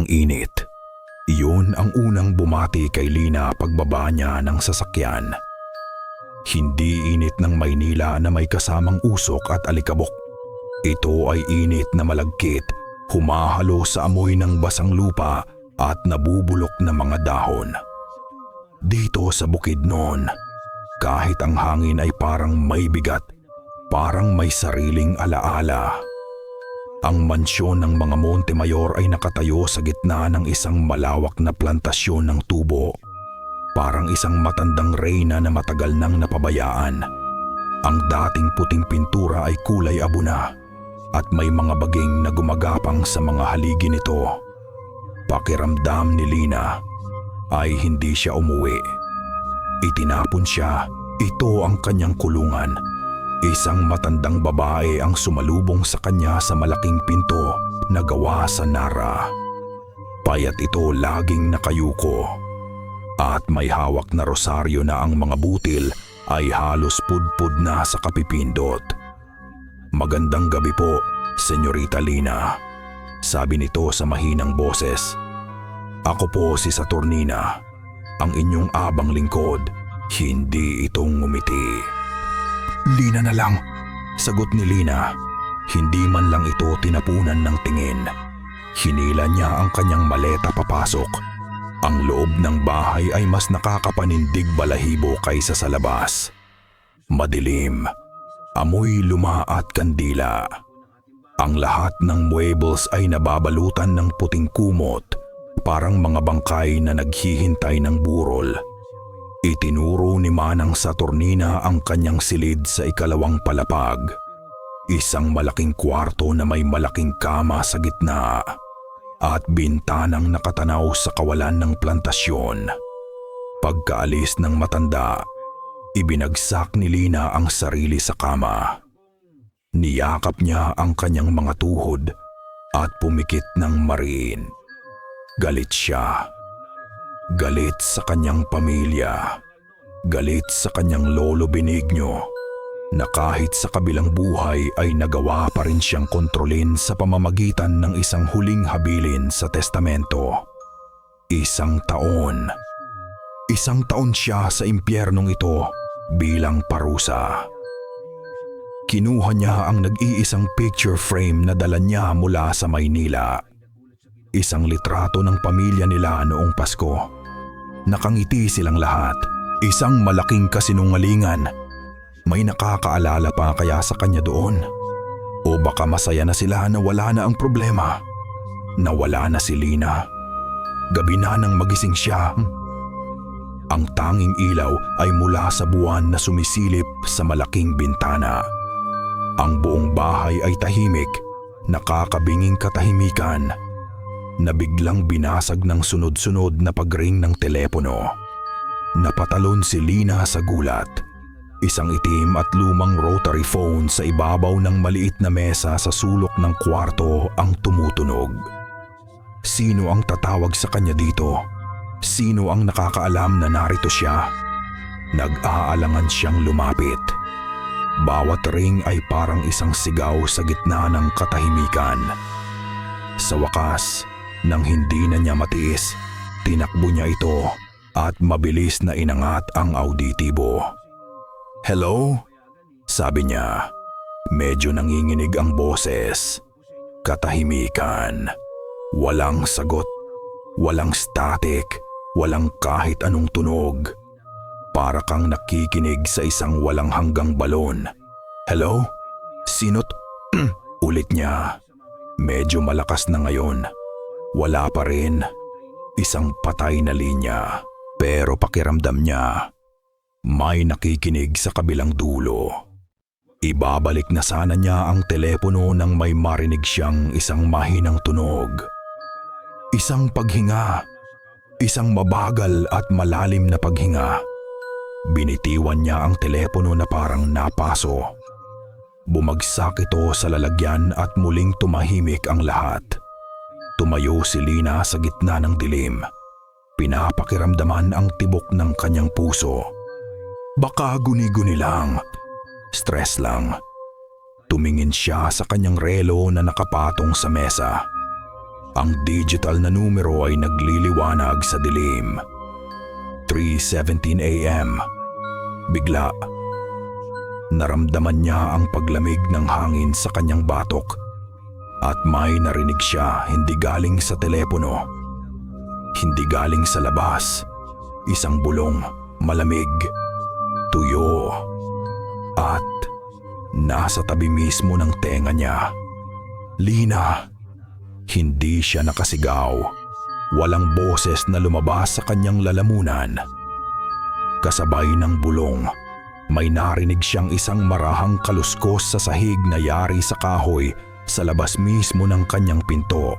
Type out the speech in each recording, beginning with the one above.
Sobrang init. Iyon ang unang bumati kay Lina pagbaba niya ng sasakyan. Hindi init ng Maynila na may kasamang usok at alikabok. Ito ay init na malagkit, humahalo sa amoy ng basang lupa at nabubulok na mga dahon. Dito sa Bukidnon, kahit ang hangin ay parang may bigat, parang may sariling alaala. Ang mansyon ng mga Montemayor ay nakatayo sa gitna ng isang malawak na plantasyon ng tubo. Parang isang matandang reyna na matagal nang napabayaan. Ang dating puting pintura ay kulay abo na at may mga baging na gumagapang sa mga haligi nito. Pakiramdam ni Lina ay hindi siya umuwi. Itinapon siya, ito ang kanyang kulungan. Isang matandang babae ang sumalubong sa kanya sa malaking pinto na gawa sa nara. Payat ito laging nakayuko. At may hawak na rosaryo na ang mga butil ay halos pudpud na sa kapipindot. "Magandang gabi po, Senyorita Lina," sabi nito sa mahinang boses. "Ako po si Saturnina, ang inyong abang lingkod." Hindi itong ngumiti. "Lina na lang," sagot ni Lina. Hindi man lang ito tinapunan ng tingin. Hinila niya ang kanyang maleta papasok. Ang loob ng bahay ay mas nakakapanindig balahibo kaysa sa labas. Madilim, amoy luma at kandila. Ang lahat ng muebles ay nababalutan ng puting kumot, parang mga bangkay na naghihintay ng burol. Itinuro ni Manang Saturnina ang kanyang silid sa ikalawang palapag. Isang malaking kwarto na may malaking kama sa gitna at bintanang nakatanaw sa kawalan ng plantasyon. Pagkaalis ng matanda, ibinagsak ni Lina ang sarili sa kama. Niyakap niya ang kanyang mga tuhod at pumikit ng mariin. Galit siya. Galit sa kanyang pamilya. Galit sa kanyang lolo Benigno na kahit sa kabilang buhay ay nagawa pa rin siyang kontrolin sa pamamagitan ng isang huling habilin sa testamento. Isang taon siya sa impyernong ito bilang parusa. Kinuha niya ang nag-iisang picture frame na dala niya mula sa Maynila. Isang litrato ng pamilya nila noong Pasko. Nakangiti silang lahat. Isang malaking kasinungalingan. May nakakaalala pa kaya sa kanya doon? O baka masaya na sila na wala na ang problema? Nawala na si Lina. Gabi na nang magising siya. Ang tanging ilaw ay mula sa buwan na sumisilip sa malaking bintana. Ang buong bahay ay tahimik, nakakabinging katahimikan, na biglang binasag ng sunod-sunod na pagring ng telepono. Napatalon si Lina sa gulat. Isang itim at lumang rotary phone sa ibabaw ng maliit na mesa sa sulok ng kwarto ang tumutunog. Sino ang tatawag sa kanya dito? Sino ang nakakaalam na narito siya? Nag-aalangan siyang lumapit. Bawat ring ay parang isang sigaw sa gitna ng katahimikan. Sa wakas, nang hindi na niya matiis, tinakbo niya ito at mabilis na inangat ang auditibo. "Hello?" sabi niya. Medyo nanginginig ang boses. Katahimikan. Walang sagot. Walang static. Walang kahit anong tunog. Para kang nakikinig sa isang walang hanggang balon. "Hello? Sino't?" ulit niya. Medyo malakas na ngayon. Wala pa rin. Isang patay na linya. Pero pakiramdam niya, may nakikinig sa kabilang dulo. Ibabalik na sana niya ang telepono nang may marinig siyang isang mahinang tunog. Isang paghinga. Isang mabagal at malalim na paghinga. Binitiwan niya ang telepono na parang napaso. Bumagsak ito sa lalagyan at muling tumahimik ang lahat. Tumayo si Lina sa gitna ng dilim. Pinapakiramdaman ang tibok ng kanyang puso. Baka guni-guni lang. Stress lang. Tumingin siya sa kanyang relo na nakapatong sa mesa. Ang digital na numero ay nagliliwanag sa dilim. 3:17 a.m. Bigla, naramdaman niya ang paglamig ng hangin sa kanyang batok at may narinig siya hindi galing sa telepono, hindi galing sa labas. Isang bulong, malamig, tuyo, at nasa tabi mismo ng tenga niya. Lina. Hindi siya nakasigaw. Walang boses na lumabas sa kanyang lalamunan. Kasabay ng bulong, may narinig siyang isang marahang kaluskos sa sahig na yari sa kahoy sa labas mismo ng kanyang pinto.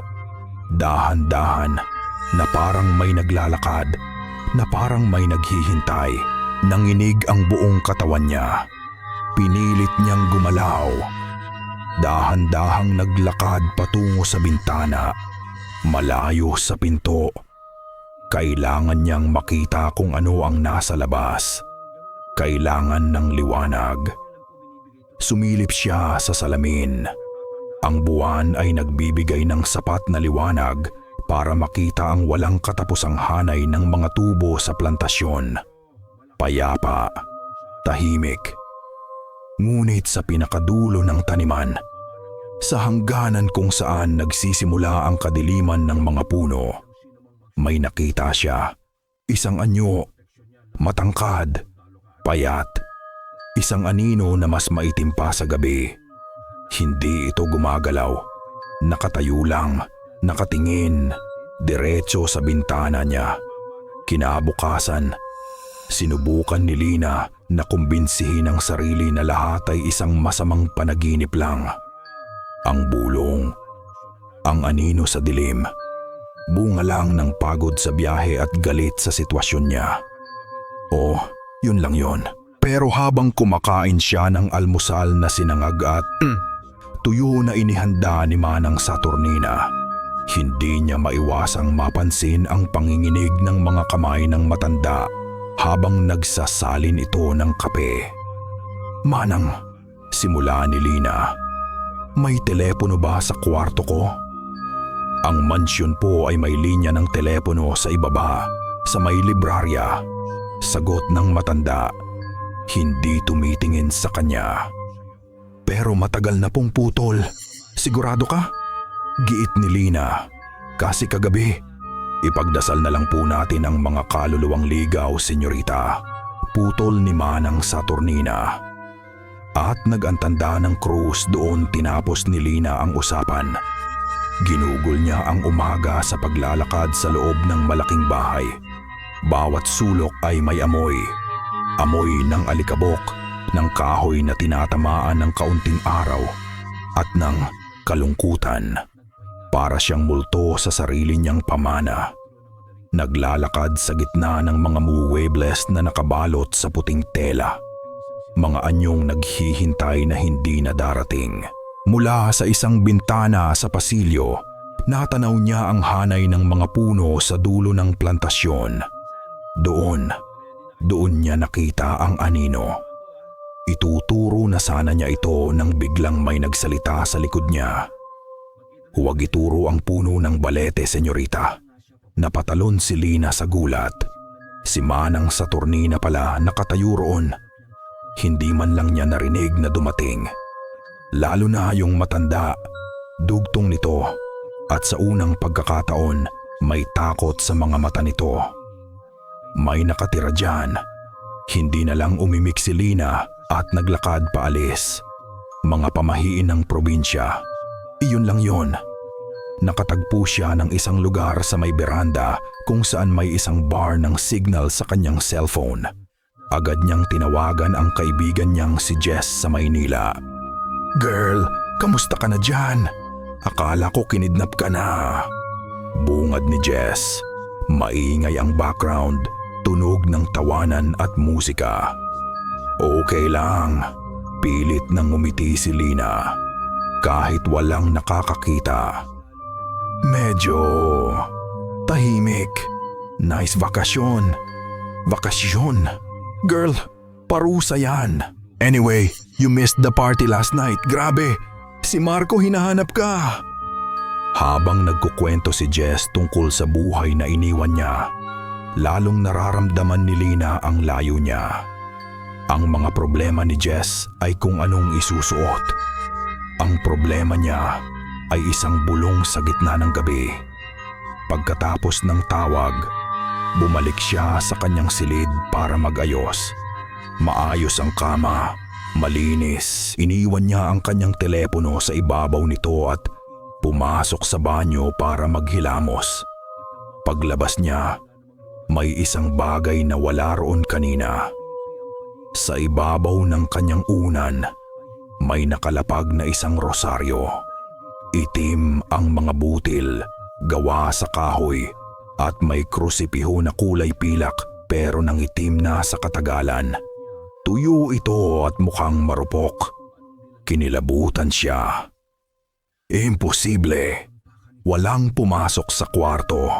Dahan-dahan, na parang may naglalakad, na parang may naghihintay. Nanginig ang buong katawan niya. Pinilit niyang gumalaw. Dahan-dahang naglakad patungo sa bintana, malayo sa pinto. Kailangan niyang makita kung ano ang nasa labas. Kailangan ng liwanag. Sumilip siya sa salamin. Ang buwan ay nagbibigay ng sapat na liwanag para makita ang walang katapusang hanay ng mga tubo sa plantasyon. Payapa, tahimik. Ngunit sa pinakadulo ng taniman, sa hangganan kung saan nagsisimula ang kadiliman ng mga puno, may nakita siya. Isang anyo, matangkad, payat. Isang anino na mas maitim pa sa gabi. Hindi ito gumagalaw. Nakatayo lang, nakatingin, diretso sa bintana niya. Kinabukasan, sinubukan ni Lina na kumbinsihin ang sarili na lahat ay isang masamang panaginip lang. Ang bulong, ang anino sa dilim, bunga lang ng pagod sa biyahe at galit sa sitwasyon niya. Oh, yun lang yun. Pero habang kumakain siya ng almusal na sinangag at tuyo na inihanda ni Manang Saturnina, hindi niya maiwasang mapansin ang panginginig ng mga kamay ng matanda habang nagsasalin ito ng kape. Manang, simula ni Lina, may telepono ba sa kwarto ko? Ang mansyon po ay may linya ng telepono sa ibaba, sa may librarya. Sagot ng matanda, hindi tumitingin sa kanya. Pero matagal na pong putol. Sigurado ka? Giit ni Lina. Kasi kagabi, ipagdasal na lang po natin ang mga kaluluwang ligaw, senyorita. Putol ni Manang Saturnina. At nag-antanda ng krus doon tinapos ni Lina ang usapan. Ginugol niya ang umaga sa paglalakad sa loob ng malaking bahay. Bawat sulok ay may amoy. Amoy ng alikabok, ng kahoy na tinatamaan ng kaunting araw, at ng kalungkutan. Para siyang multo sa sarili niyang pamana. Naglalakad sa gitna ng mga muebles na nakabalot sa puting tela. Mga anyong naghihintay na hindi na darating. Mula sa isang bintana sa pasilyo, natanaw niya ang hanay ng mga puno sa dulo ng plantasyon. Doon niya nakita ang anino. Ituturo na sana niya ito nang biglang may nagsalita sa likod niya. Huwag ituro ang puno ng balete, senyorita. Napatalon si Lina sa gulat. Si Manang Saturnina pala nakatayo roon. Hindi man lang niya narinig na dumating. Lalo na yung matanda, dugtong nito, at sa unang pagkakataon may takot sa mga mata nito. May nakatira dyan. Hindi na lang umimik si Lina at naglakad paalis. Mga pamahiin ng probinsya. Iyon lang yon. Nakatagpo siya ng isang lugar sa may beranda kung saan may isang bar ng signal sa kanyang cellphone. Agad niyang tinawagan ang kaibigan niyang si Jess sa Maynila. "Girl, kamusta ka na dyan? Akala ko kinidnap ka na." Bungad ni Jess. Maingay ang background, tunog ng tawanan at musika. "Okay lang." Pilit nang umiti si Lina. Kahit walang nakakakita. "Medyo tahimik. Nice vakasyon." "Vakasyon? Girl, parusa yan. Anyway, you missed the party last night. Grabe, si Marco hinahanap ka." Habang nagkukwento si Jess tungkol sa buhay na iniwan niya, lalong nararamdaman ni Lina ang layo niya. Ang mga problema ni Jess ay kung anong isusuot. Ang problema niya ay isang bulong sa gitna ng gabi. Pagkatapos ng tawag, bumalik siya sa kanyang silid para magayos. Maayos ang kama, malinis. Iniwan niya ang kanyang telepono sa ibabaw nito at pumasok sa banyo para maghilamos. Paglabas niya, may isang bagay na wala roon kanina. Sa ibabaw ng kanyang unan, may nakalapag na isang rosaryo. Itim ang mga butil, gawa sa kahoy, at may krusipiho na kulay pilak pero nangitim na sa katagalan. Tuyo ito at mukhang marupok. Kinilabutan siya. Imposible. Walang pumasok sa kwarto.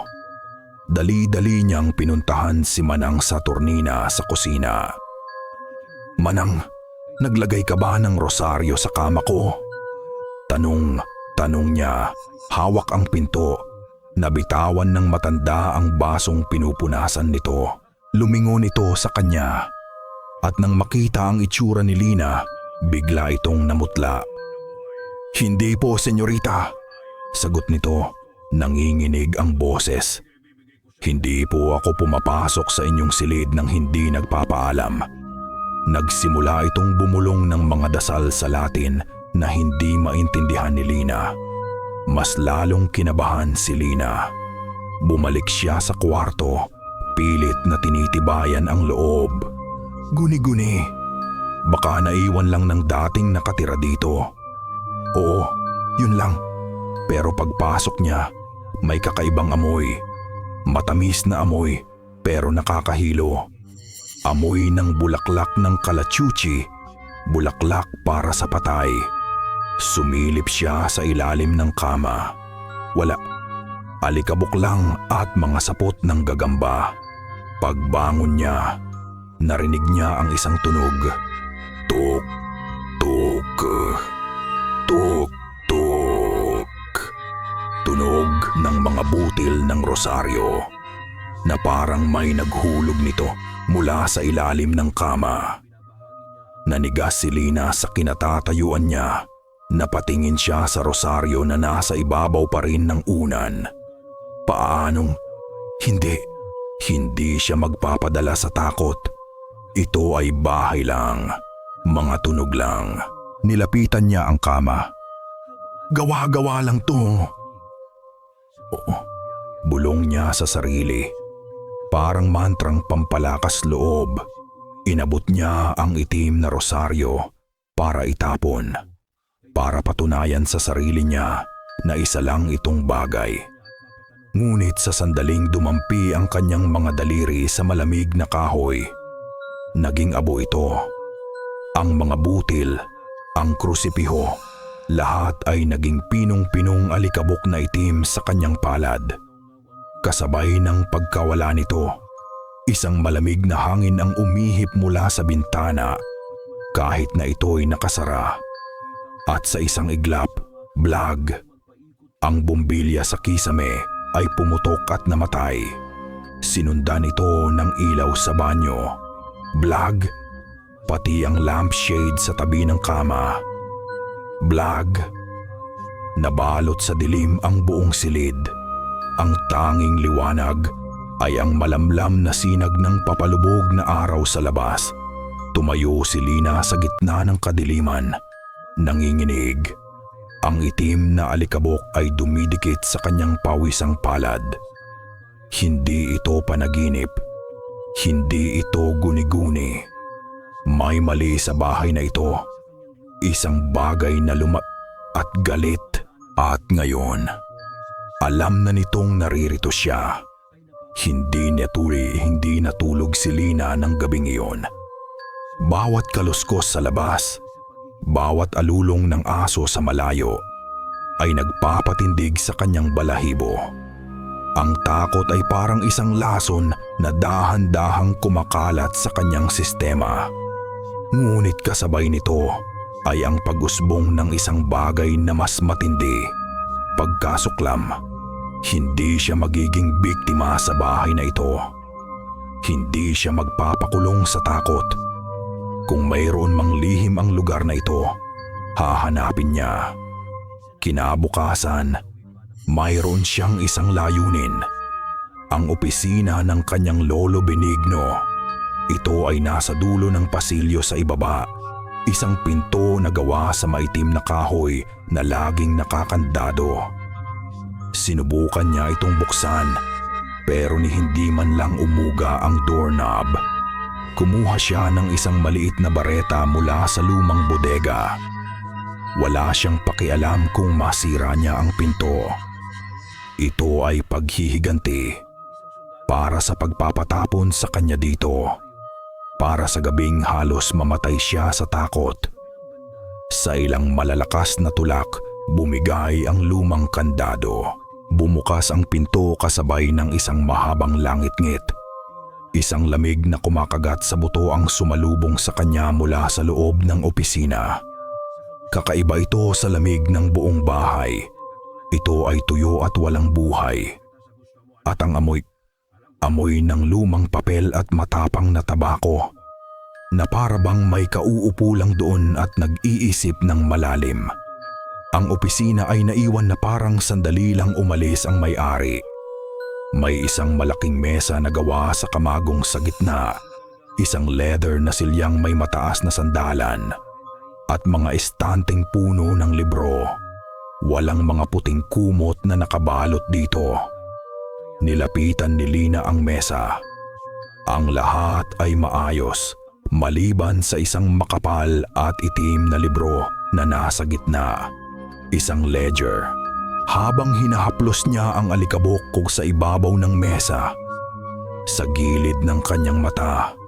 Dali-dali niyang pinuntahan si Manang Saturnina sa kusina. Manang, naglagay ka ba ng rosaryo sa kama ko? Tanong niya, hawak ang pinto. Nabitawan ng matanda ang basong pinupunasan nito. Lumingon ito sa kanya. At nang makita ang itsura ni Lina, bigla itong namutla. Hindi po, senyorita. Sagot nito, nanginginig ang boses. Hindi po ako pumapasok sa inyong silid nang hindi nagpapaalam. Nagsimula itong bumulong ng mga dasal sa Latin na hindi maintindihan ni Lina. Mas lalong kinabahan si Lina. Bumalik siya sa kwarto, pilit na tinitibayan ang loob. Guni-guni. Baka naiwan lang ng dating nakatira dito. Oo, yun lang. Pero pagpasok niya, may kakaibang amoy. Matamis na amoy, pero nakakahilo. Amoy ng bulaklak ng kalachuchi, bulaklak para sa patay. Sumilip siya sa ilalim ng kama. Wala. Alikabok lang at mga sapot ng gagamba. Pagbangon niya, narinig niya ang isang tunog. Tuk, tuk, tuk, tuk. Tunog ng mga butil ng rosaryo na parang may naghulog nito mula sa ilalim ng kama. Nanigas si Lina sa kinatatayuan niya. Napatingin siya sa rosaryo na nasa ibabaw pa rin ng unan. Paanong? Hindi siya magpapadala sa takot. Ito ay bahay lang. Mga tunog lang. Nilapitan niya ang kama. Gawa-gawa lang to. Oo, bulong niya sa sarili. Parang mantrang pampalakas loob. Inabot niya ang itim na rosaryo para itapon. Para patunayan sa sarili niya na isa lang itong bagay. Ngunit sa sandaling dumampi ang kanyang mga daliri sa malamig na kahoy, naging abo ito. Ang mga butil, ang krusipiho, lahat ay naging pinong-pinong alikabok na itim sa kanyang palad. Kasabay ng pagkawala nito, isang malamig na hangin ang umihip mula sa bintana kahit na ito'y nakasara. At sa isang iglap, blag, ang bumbilya sa kisame ay pumutok at namatay. Sinundan ito ng ilaw sa banyo. Blag, pati ang lampshade sa tabi ng kama. Blag, nabalot sa dilim ang buong silid. Ang tanging liwanag ay ang malamlam na sinag ng papalubog na araw sa labas. Tumayo si Lina sa gitna ng kadiliman. Nanginginig. Ang itim na alikabok ay dumidikit sa kanyang pawisang palad. Hindi ito panaginip. Hindi ito guni-guni. May mali sa bahay na ito. Isang bagay na at galit. At ngayon, alam na nitong naririto siya. Hindi natulog si Lina ng gabing iyon. Bawat kaluskos sa labas, bawat alulong ng aso sa malayo ay nagpapatindig sa kanyang balahibo. Ang takot ay parang isang lason na dahan-dahang kumakalat sa kanyang sistema. Ngunit kasabay nito ay ang pag-usbong ng isang bagay na mas matindi. Pagkasuklam, hindi siya magiging biktima sa bahay na ito. Hindi siya magpapakulong sa takot. Kung mayroon mang lihim ang lugar na ito, hahanapin niya. Kinabukasan, mayroon siyang isang layunin. Ang opisina ng kanyang lolo Benigno. Ito ay nasa dulo ng pasilyo sa ibaba. Isang pinto na gawa sa maitim na kahoy na laging nakakandado. Sinubukan niya itong buksan, pero ni hindi man lang umuga ang doorknob. Kumuha siya ng isang maliit na bareta mula sa lumang bodega. Wala siyang pakialam kung masira niya ang pinto. Ito ay paghihiganti para sa pagpapatapon sa kanya dito. Para sa gabing halos mamatay siya sa takot. Sa ilang malalakas na tulak, bumigay ang lumang kandado. Bumukas ang pinto kasabay ng isang mahabang langit-ngit. Isang lamig na kumakagat sa buto ang sumalubong sa kanya mula sa loob ng opisina. Kakaiba ito sa lamig ng buong bahay. Ito ay tuyo at walang buhay. At ang amoy ng lumang papel at matapang na tabako na para bang may kauupo lang doon at nag-iisip ng malalim. Ang opisina ay naiwan na parang sandali lang umalis ang may-ari. May isang malaking mesa na gawa sa kamagong sa gitna, isang leather na silyang may mataas na sandalan, at mga estanteng puno ng libro. Walang mga puting kumot na nakabalot dito. Nilapitan ni Lina ang mesa. Ang lahat ay maayos, maliban sa isang makapal at itim na libro na nasa gitna. Isang ledger. Habang hinahaplos niya ang alikabok sa ibabaw ng mesa, sa gilid ng kanyang mata,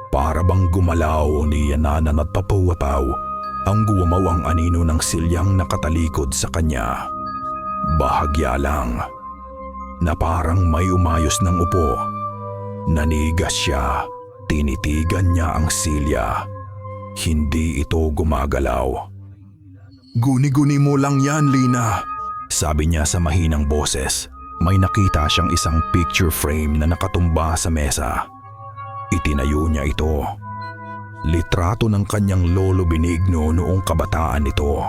para bang gumalaw ni Yananan at papawapaw ang guwamaw ang anino ng silyang nakatalikod sa kanya. Bahagya lang na parang may umayos ng upo. Nanigas siya, tinitigan niya ang silya. Hindi ito gumagalaw. "Guni-guni mo lang yan, Lina," sabi niya sa mahinang boses. May nakita siyang isang picture frame na nakatumba sa mesa. Itinayo niya ito. Litrato ng kanyang lolo Benigno noong kabataan nito.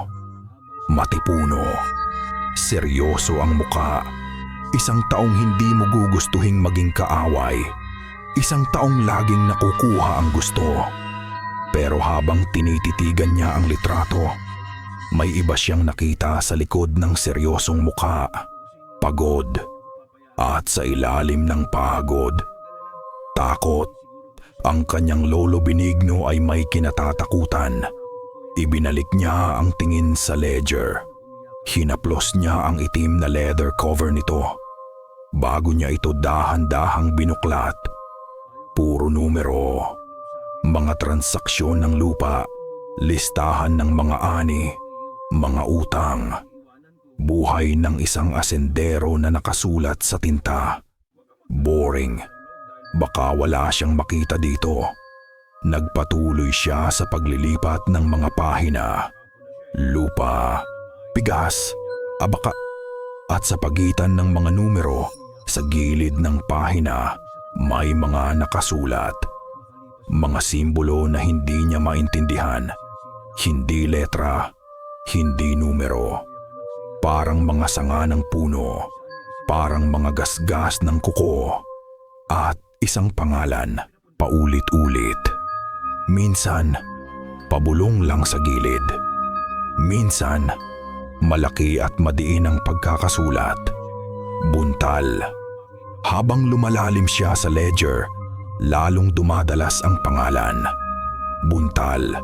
Matipuno. Seryoso ang muka. Isang taong hindi mo gugustuhing maging kaaway. Isang taong laging nakukuha ang gusto. Pero habang tinititigan niya ang litrato, may iba siyang nakita sa likod ng seryosong muka. Pagod. At sa ilalim ng pagod, takot. Ang kanyang lolo Benigno ay may kinatatakutan. Ibinalik niya ang tingin sa ledger. Hinaplos niya ang itim na leather cover nito. Bago niya ito dahan-dahang binuklat. Puro numero. Mga transaksyon ng lupa. Listahan ng mga ani. Mga utang. Buhay ng isang asendero na nakasulat sa tinta. Boring. Baka wala siyang makita dito. Nagpatuloy siya sa paglilipat ng mga pahina. Lupa, bigas, abaka. At sa pagitan ng mga numero, sa gilid ng pahina, may mga nakasulat. Mga simbolo na hindi niya maintindihan. Hindi letra, hindi numero. Parang mga sanga ng puno. Parang mga gasgas ng kuko. At isang pangalan, paulit-ulit. Minsan, pabulong lang sa gilid. Minsan, malaki at madiin ang pagkakasulat. Buntal. Habang lumalalim siya sa ledger, lalong dumadalas ang pangalan. Buntal.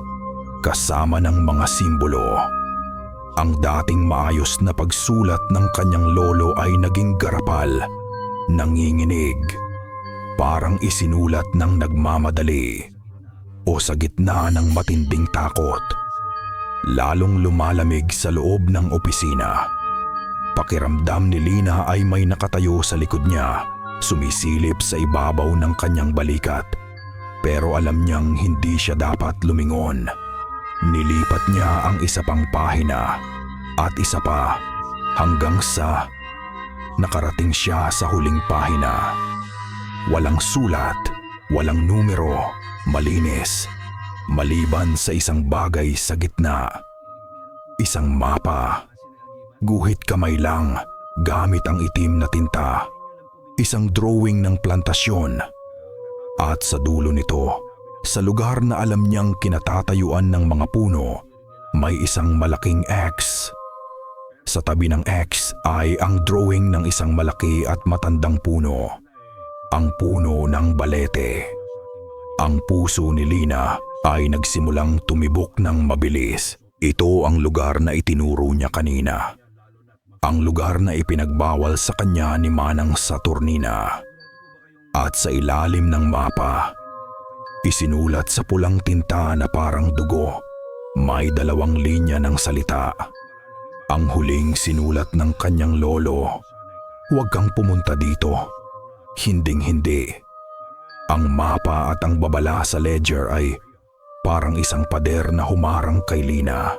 Kasama ng mga simbolo. Ang dating maayos na pagsulat ng kanyang lolo ay naging garapal, nanginginig. Parang isinulat ng nagmamadali o sa gitna ng matinding takot. Lalong lumalamig sa loob ng opisina. Pakiramdam ni Lina ay may nakatayo sa likod niya, sumisilip sa ibabaw ng kanyang balikat. Pero alam niyang hindi siya dapat lumingon. Nilipat niya ang isa pang pahina at isa pa Hanggang sa nakarating siya sa huling pahina. Walang sulat, walang numero, malinis, maliban sa isang bagay sa gitna. Isang mapa. Guhit kamay lang, gamit ang itim na tinta. Isang drawing ng plantasyon. At sa dulo nito, sa lugar na alam niyang kinatatayuan ng mga puno, may isang malaking X. Sa tabi ng X ay ang drawing ng isang malaki at matandang puno. Ang puno ng balete. Ang puso ni Lina ay nagsimulang tumibok ng mabilis. Ito ang lugar na itinuro niya kanina. Ang lugar na ipinagbawal sa kanya ni Manang Saturnina. At sa ilalim ng mapa, isinulat sa pulang tinta na parang dugo, may 2 linya ng salita. Ang huling sinulat ng kanyang lolo, "Huwag kang pumunta dito. Hinding-hindi." Ang mapa at ang babala sa ledger ay parang isang pader na humarang kay Lina.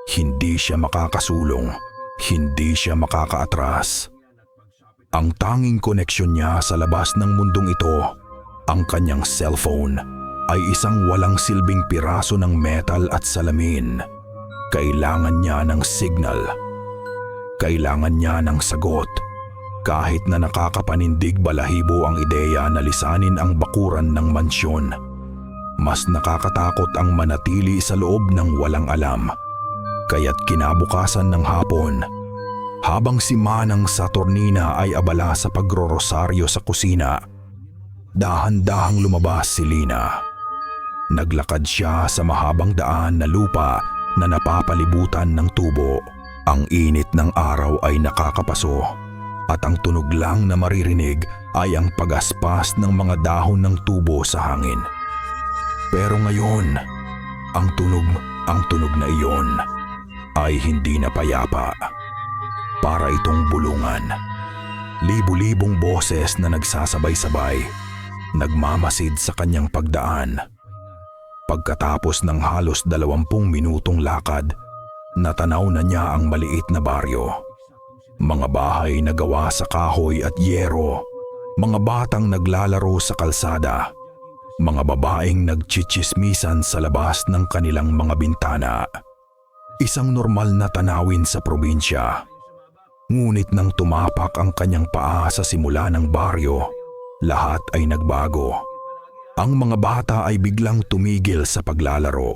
Hindi siya makakasulong, hindi siya makakaatras. Ang tanging koneksyon niya sa labas ng mundong ito, ang kanyang cellphone, ay isang walang silbing piraso ng metal at salamin. Kailangan niya ng signal. Kailangan niya ng sagot. Kahit na nakakapanindig balahibo ang ideya na lisanin ang bakuran ng mansyon, mas nakakatakot ang manatili sa loob ng walang alam. Kaya't kinabukasan ng hapon, habang si Manang Saturnina ay abala sa pagrorosaryo sa kusina, dahan-dahang lumabas si Lina. Naglakad siya sa mahabang daan na lupa na napapalibutan ng tubo. Ang init ng araw ay nakakapaso at ang tunog lang na maririnig ay ang pagaspas ng mga dahon ng tubo sa hangin. Pero ngayon, ang tunog na iyon ay hindi na payapa. Para itong bulungan. Libu-libong boses na nagsasabay-sabay, nagmamasid sa kanyang pagdaan. Pagkatapos ng halos 20 minutong lakad, natanaw na niya ang maliit na baryo. Mga bahay na gawa sa kahoy at yero, mga batang naglalaro sa kalsada, mga babaeng nagchichismisan sa labas ng kanilang mga bintana. Isang normal na tanawin sa probinsya. Ngunit nang tumapak ang kanyang paa sa simula ng baryo, lahat ay nagbago. Ang mga bata ay biglang tumigil sa paglalaro.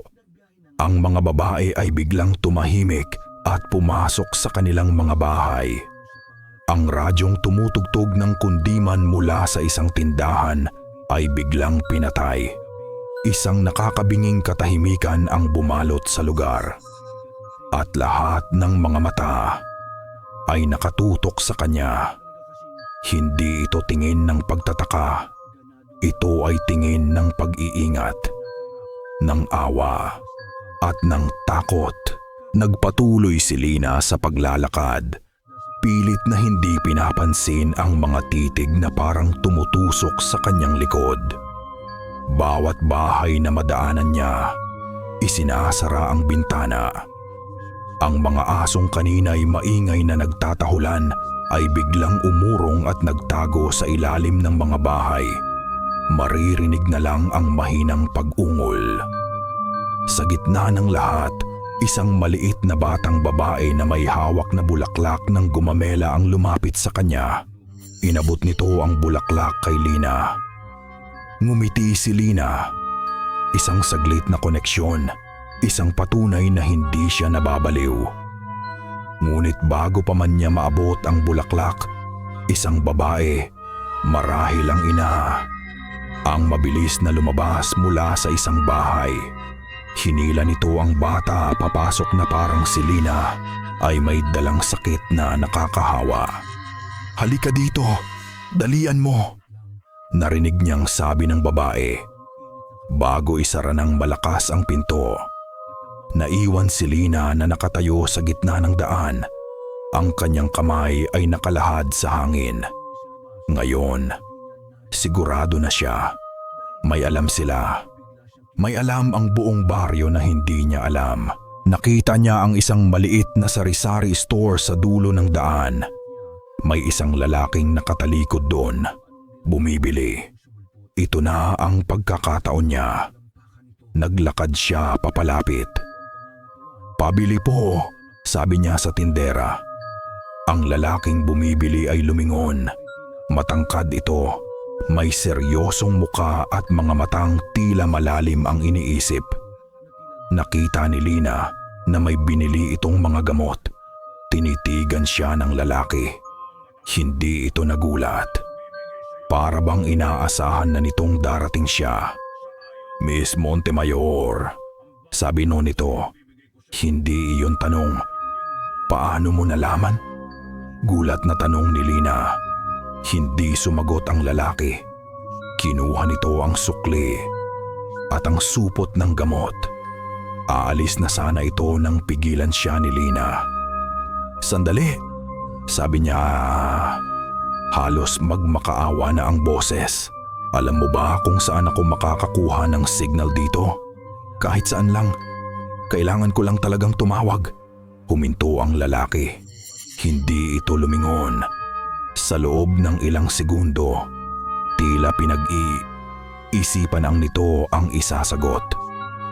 Ang mga babae ay biglang tumahimik at pumasok sa kanilang mga bahay. Ang radyong tumutugtog ng kundiman mula sa isang tindahan ay biglang pinatay. Isang nakakabinging katahimikan ang bumalot sa lugar. At lahat ng mga mata ay nakatutok sa kanya. Hindi ito tingin ng pagtataka. Ito ay tingin ng pag-iingat, ng awa, at ng takot. Nagpatuloy si Lina sa paglalakad. Pilit na hindi pinapansin ang mga titig na parang tumutusok sa kanyang likod. Bawat bahay na madaanan niya, isinasara ang bintana. Ang mga asong kanina'y maingay na nagtatahulan ay biglang umurong at nagtago sa ilalim ng mga bahay. Maririnig na lang ang mahinang pag-ungol. Sa gitna ng lahat, isang maliit na batang babae na may hawak na bulaklak ng gumamela ang lumapit sa kanya. Inabot nito ang bulaklak kay Lina. Ngumiti si Lina. Isang saglit na koneksyon, isang patunay na hindi siya nababaliw. Ngunit bago pa man niya maabot ang bulaklak, isang babae, marahil ang ina, ang mabilis na lumabas mula sa isang bahay. Hinila nito ang bata papasok na parang si Lina ay may dalang sakit na nakakahawa. "Halika dito, dalian mo," narinig niyang sabi ng babae. Bago isara ng malakas ang pinto, naiwan si Lina na nakatayo sa gitna ng daan. Ang kanyang kamay ay nakalahad sa hangin. Ngayon, sigurado na siya. May alam sila. May alam ang buong baryo na hindi niya alam. Nakita niya ang isang maliit na sari-sari store sa dulo ng daan. May isang lalaking nakatalikod doon, bumibili. Ito na ang pagkakataon niya. Naglakad siya papalapit. "Pabili po," sabi niya sa tindera. Ang lalaking bumibili ay lumingon. Matangkad ito, may seryosong muka at mga matang tila malalim ang iniisip. Nakita ni Lina na may binili itong mga gamot. Tinitigan siya ng lalaki. Hindi ito nagulat. Para bang inaasahan na nitong darating siya. "Miss Montemayor," sabi noon nito. Hindi iyon tanong. "Paano mo nalaman?" Gulat na tanong ni Lina. Hindi sumagot ang lalaki. Kinuha nito ang sukli at ang supot ng gamot. Aalis na sana ito nang pigilan siya ni Lina. "Sandali," sabi niya. Halos magmakaawa na ang boses. "Alam mo ba kung saan ako makakakuha ng signal dito? Kahit saan lang. Kailangan ko lang talagang tumawag." Huminto ang lalaki. Hindi ito lumingon. Sa loob ng ilang segundo, tila pinag-iisipan ang nito ang isasagot.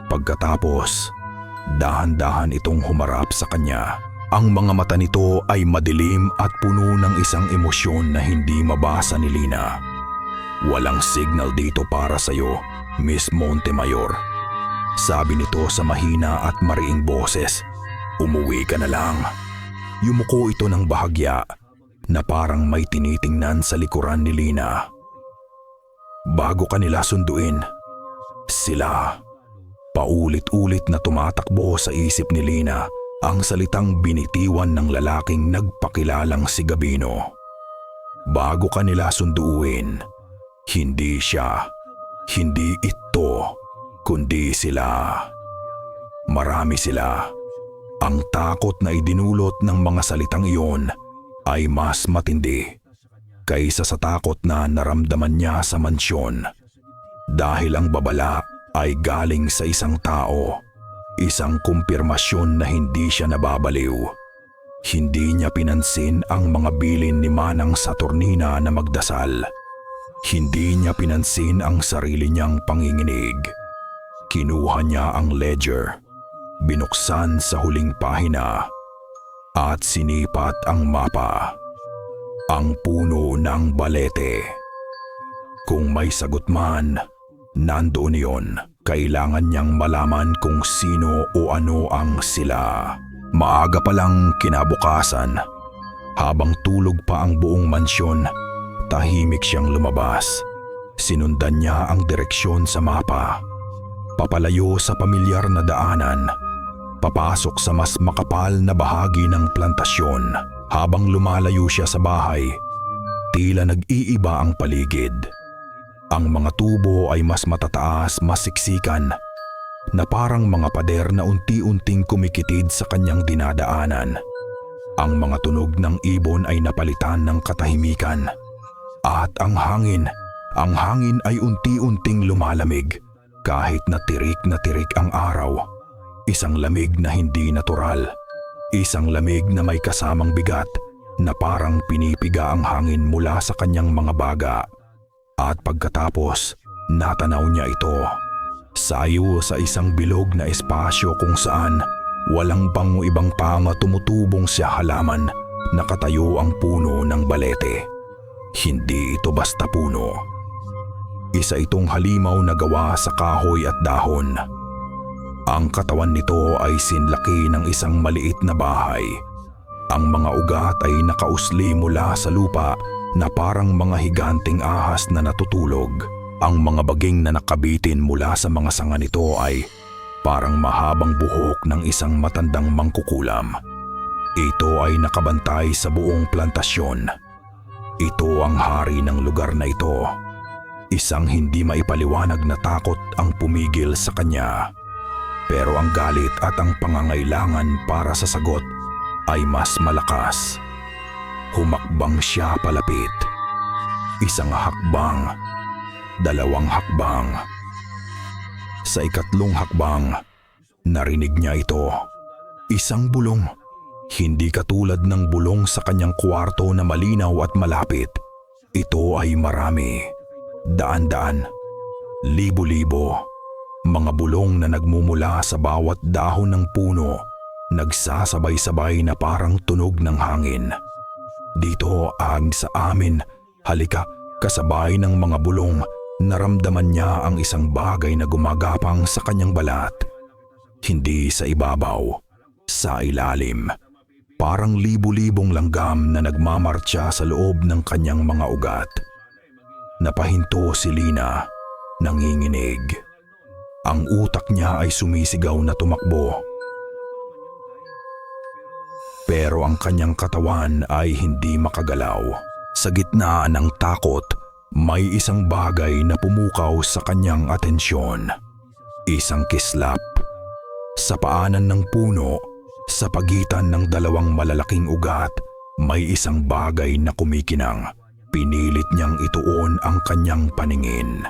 Pagkatapos, dahan-dahan itong humarap sa kanya. Ang mga mata nito ay madilim at puno ng isang emosyon na hindi mabasa ni Lina. "Walang signal dito para sa'yo, Miss Montemayor," sabi nito sa mahina at mariing boses. "Umuwi ka na lang." Yumuko ito ng bahagya na parang may tinitingnan sa likuran ni Lina. Bago kanila sunduin, sila. Paulit-ulit na tumatakbo sa isip ni Lina ang salitang binitiwan ng lalaking nagpakilalang si Gabino. Bago kanila sunduin, hindi siya, hindi ito, kundi sila. Marami sila. Ang takot na idinulot ng mga salitang iyon ay mas matindi kaysa sa takot na naramdaman niya sa mansyon. Dahil ang babala ay galing sa isang tao, isang kumpirmasyon na hindi siya nababaliw. Hindi niya pinansin ang mga bilin ni Manang Saturnina na magdasal. Hindi niya pinansin ang sarili niyang panginginig. Kinuha niya ang ledger, binuksan sa huling pahina, at sinipat ang mapa. Ang puno ng balete. Kung may sagot man, nandoon iyon. Kailangan niyang malaman kung sino o ano ang sila. Maaga pa lang kinabukasan, habang tulog pa ang buong mansyon, tahimik siyang lumabas. Sinundan niya ang direksyon sa mapa. Papalayo sa pamilyar na daanan, papasok sa mas makapal na bahagi ng plantasyon. Habang lumalayo siya sa bahay, tila nag-iiba ang paligid. Ang mga tubo ay mas matataas, mas siksikan, na parang mga pader na unti-unting kumikitid sa kanyang dinadaanan. Ang mga tunog ng ibon ay napalitan ng katahimikan. At ang hangin ay unti-unting lumalamig kahit na tirik ang araw. Isang lamig na hindi natural. Isang lamig na may kasamang bigat na parang pinipiga ang hangin mula sa kanyang mga baga. At pagkatapos, natanaw niya ito. Sayo sa isang bilog na espasyo kung saan walang bango ibang pama tumutubong sa halaman, nakatayo ang puno ng balete. Hindi ito basta puno. Isa itong halimaw na gawa sa kahoy at dahon. Ang katawan nito ay sinlaki ng isang maliit na bahay. Ang mga ugat ay nakausli mula sa lupa na parang mga higanting ahas na natutulog. Ang mga baging na nakabitin mula sa mga sanga nito ay parang mahabang buhok ng isang matandang mangkukulam. Ito ay nakabantay sa buong plantasyon. Ito ang hari ng lugar na ito. Isang hindi maipaliwanag na takot ang pumigil sa kanya. Pero ang galit at ang pangangailangan para sa sagot ay mas malakas. Humakbang siya palapit. Isang hakbang, dalawang hakbang. Sa ikatlong hakbang, narinig niya ito. Isang bulong. Hindi katulad ng bulong sa kanyang kwarto na malinaw at malapit. Ito ay marami. Daan-daan. Libo-libo. Mga bulong na nagmumula sa bawat dahon ng puno, nagsasabay-sabay na parang tunog ng hangin. Dito sa amin, halika, kasabay ng mga bulong, naramdaman niya ang isang bagay na gumagapang sa kanyang balat. Hindi sa ibabaw, sa ilalim. Parang libu-libong langgam na nagmamartsa sa loob ng kanyang mga ugat. Napahinto si Lina, nanginginig. Ang utak niya ay sumisigaw na tumakbo. Pero ang kanyang katawan ay hindi makagalaw. Sa gitna ng takot, may isang bagay na pumukaw sa kanyang atensyon. Isang kislap. Sa paanan ng puno, sa pagitan ng dalawang malalaking ugat, may isang bagay na kumikinang. Pinilit niyang ituon ang kanyang paningin.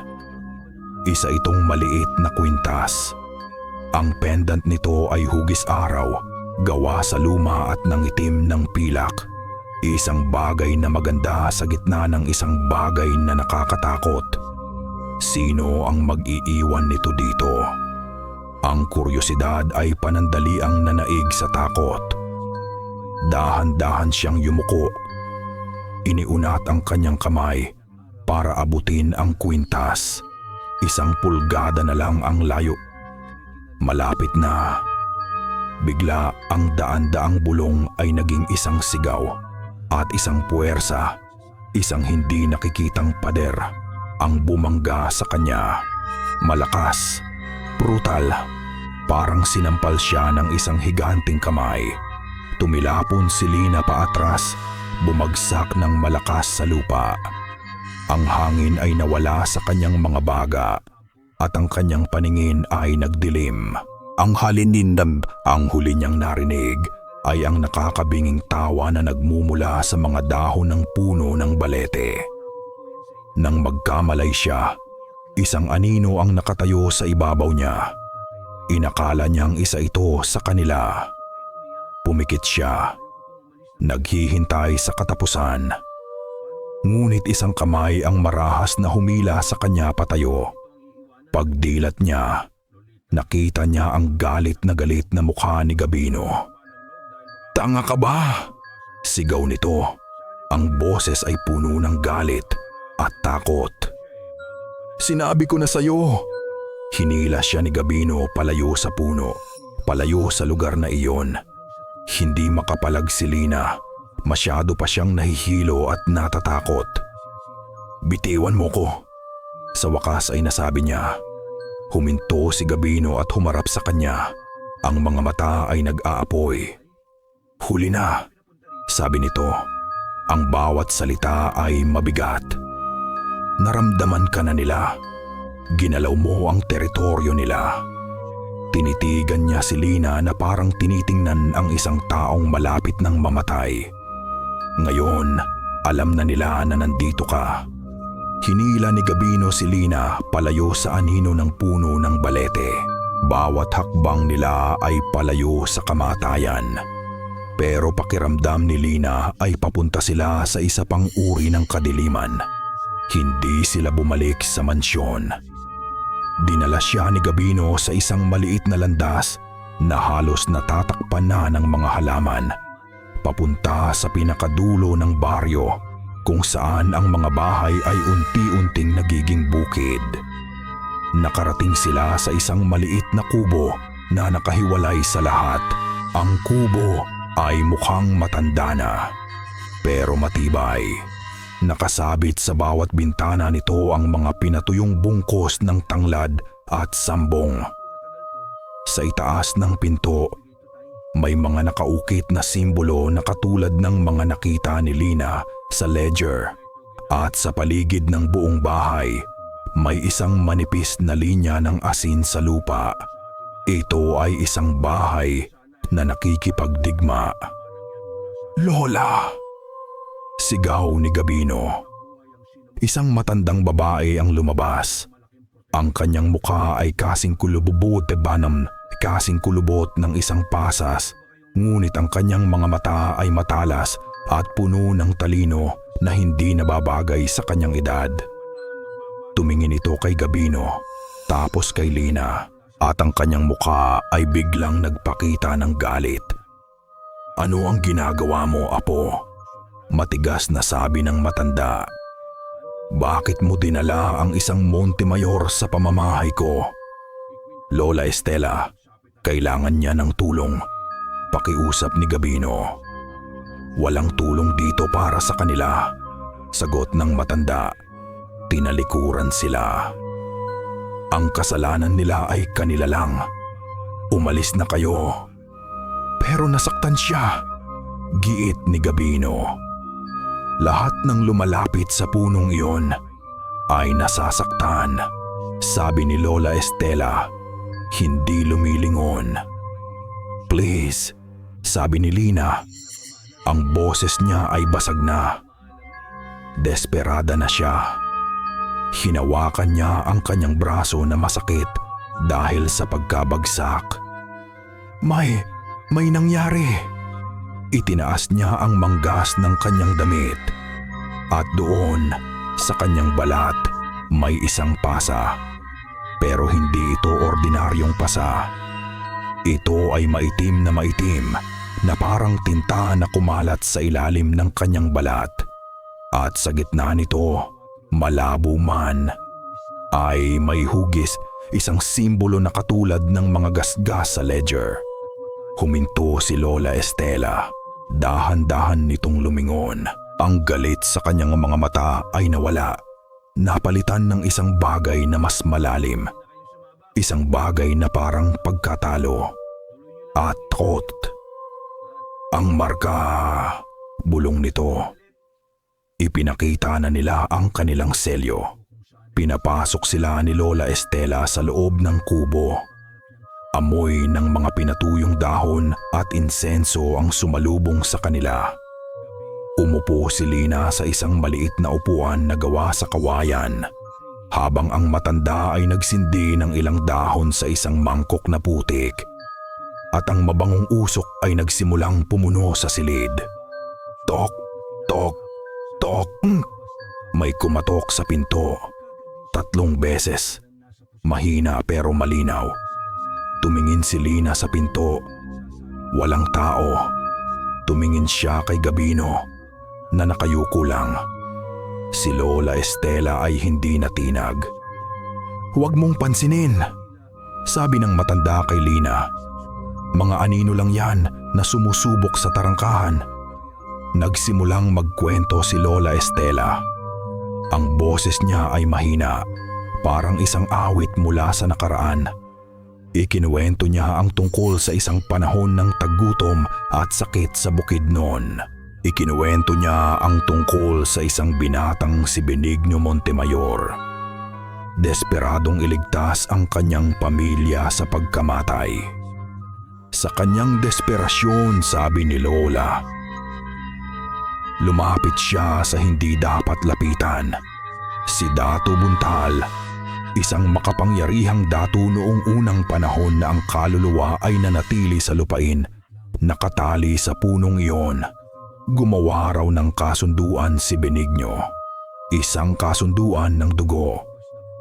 Isa itong maliit na kwintas. Ang pendant nito ay hugis araw, gawa sa luma at nangitim ng pilak. Isang bagay na maganda sa gitna ng isang bagay na nakakatakot. Sino ang mag-iiwan nito dito? Ang kuryosidad ay panandaliang nanaig sa takot. Dahan-dahan siyang yumuko. Iniunat ang kanyang kamay para abutin ang kwintas. Isang pulgada na lang ang layo. Malapit na. Bigla ang daan-daang bulong ay naging isang sigaw at isang puwersa, isang hindi nakikitang pader ang bumangga sa kanya. Malakas, brutal, parang sinampal siya ng isang higanting kamay. Tumilapon si Lina paatras, bumagsak ng malakas sa lupa. Ang hangin ay nawala sa kanyang mga baga at ang kanyang paningin ay nagdilim. Ang halinindam, ang huli niyang narinig ay ang nakakabinging tawa na nagmumula sa mga dahon ng puno ng balete. Nang magkamalay siya, isang anino ang nakatayo sa ibabaw niya. Inakala niyang isa ito sa kanila. Pumikit siya, naghihintay sa katapusan. Ngunit isang kamay ang marahas na humila sa kanya patayo. Pagdilat niya, nakita niya ang galit na mukha ni Gabino. "Tanga ka ba?" sigaw nito. Ang boses ay puno ng galit at takot. "Sinabi ko na sa'yo." Hinila siya ni Gabino palayo sa puno, palayo sa lugar na iyon. Hindi makapalag si Lina. Masyado pa siyang nahihilo at natatakot. "Bitiwan mo ko." Sa wakas ay nasabi niya. Huminto si Gabino at humarap sa kanya. Ang mga mata ay nag-aapoy. "Huli na," sabi nito. Ang bawat salita ay mabigat. "Naramdaman ka na nila. Ginalaw mo ang teritoryo nila." Tinitigan niya si Lina na parang tinitingnan ang isang taong malapit ng mamatay. "Ngayon, alam na nila na nandito ka." Hinila ni Gabino si Lina palayo sa anino ng puno ng balete. Bawat hakbang nila ay palayo sa kamatayan. Pero pakiramdam ni Lina ay papunta sila sa isa pang uri ng kadiliman. Hindi sila bumalik sa mansyon. Dinala siya ni Gabino sa isang maliit na landas na halos natatakpan na ng mga halaman, papunta sa pinakadulo ng baryo kung saan ang mga bahay ay unti-unting nagiging bukid. Nakarating sila sa isang maliit na kubo na nakahiwalay sa lahat. Ang kubo ay mukhang matanda na, pero matibay. Nakasabit sa bawat bintana nito ang mga pinatuyong bungkos ng tanglad at sambong. Sa itaas ng pinto, may mga nakaukit na simbolo na katulad ng mga nakita ni Lina sa ledger. At sa paligid ng buong bahay, may isang manipis na linya ng asin sa lupa. Ito ay isang bahay na nakikipagdigma. "Lola!" sigaw ni Gabino. Isang matandang babae ang lumabas. Ang kanyang mukha ay kasing kulubot ng isang pasas Ngunit ang kanyang mga mata ay matalas at puno ng talino na hindi nababagay sa kanyang edad. Tumingin ito kay Gabino, tapos kay Lina, at ang kanyang mukha ay biglang nagpakita ng galit. "Ano ang ginagawa mo, Apo?" Matigas na sabi ng matanda. "Bakit mo dinala ang isang Montemayor sa pamamahay ko?" "Lola Estela, kailangan niya ng tulong," pakiusap ni Gabino. "Walang tulong dito para sa kanila," sagot ng matanda. Tinalikuran sila. "Ang kasalanan nila ay kanila lang. Umalis na kayo." "Pero nasaktan siya," giit ni Gabino. "Lahat ng lumalapit sa punong iyon ay nasasaktan," sabi ni Lola Estela, hindi lumilingon. "Please," sabi ni Lina. Ang boses niya ay basag na. Desperada na siya. Hinawakan niya ang kanyang braso na masakit dahil sa pagkabagsak. May nangyari." Itinaas niya ang manggas ng kanyang damit at doon sa kanyang balat may isang pasa. Pero hindi ito ordinaryong pasa. Ito ay maitim na parang tinta na kumalat sa ilalim ng kanyang balat. At sa gitna nito, malabo man, ay may hugis, isang simbolo na katulad ng mga gasgas sa ledger. Huminto si Lola Estela. Dahan-dahan nitong lumingon. Ang galit sa kanyang mga mata ay nawala. Napalitan ng isang bagay na mas malalim. Isang bagay na parang pagkatalo at takot. "Ang marka," bulong nito. Ipinakita na nila ang kanilang selyo. Pinapasok sila ni Lola Estela sa loob ng kubo. Amoy ng mga pinatuyong dahon at insenso ang sumalubong sa kanila. Umupo si Lina sa isang maliit na upuan na gawa sa kawayan, habang ang matanda ay nagsindi ng ilang dahon sa isang mangkok na putik. At ang mabangong usok ay nagsimulang pumuno sa silid. Tok, tok, tok. May kumatok sa pinto. 3 beses. Mahina pero malinaw. Tumingin si Lina sa pinto. Walang tao. Tumingin siya kay Gabino na nakayuko lang. Si Lola Estela ay hindi natinag. "Huwag mong pansinin," sabi ng matanda kay Lina. "Mga anino lang yan na sumusubok sa tarangkahan." Nagsimulang magkwento si Lola Estela. Ang boses niya ay mahina, parang isang awit mula sa nakaraan. Ikinuwento niya ang tungkol sa isang panahon ng tagutom at sakit sa Bukidnon. Ikinuwento niya ang tungkol sa isang binatang si Benigno Montemayor. Desperadong iligtas ang kanyang pamilya sa pagkamatay. Sa kanyang desperasyon, sabi ni Lola, lumapit siya sa hindi dapat lapitan. Si Dato Buntal, isang makapangyarihang dato noong unang panahon na ang kaluluwa ay nanatili sa lupain, nakatali sa punong iyon. Gumawa raw ng kasunduan si Benigno. Isang kasunduan ng dugo.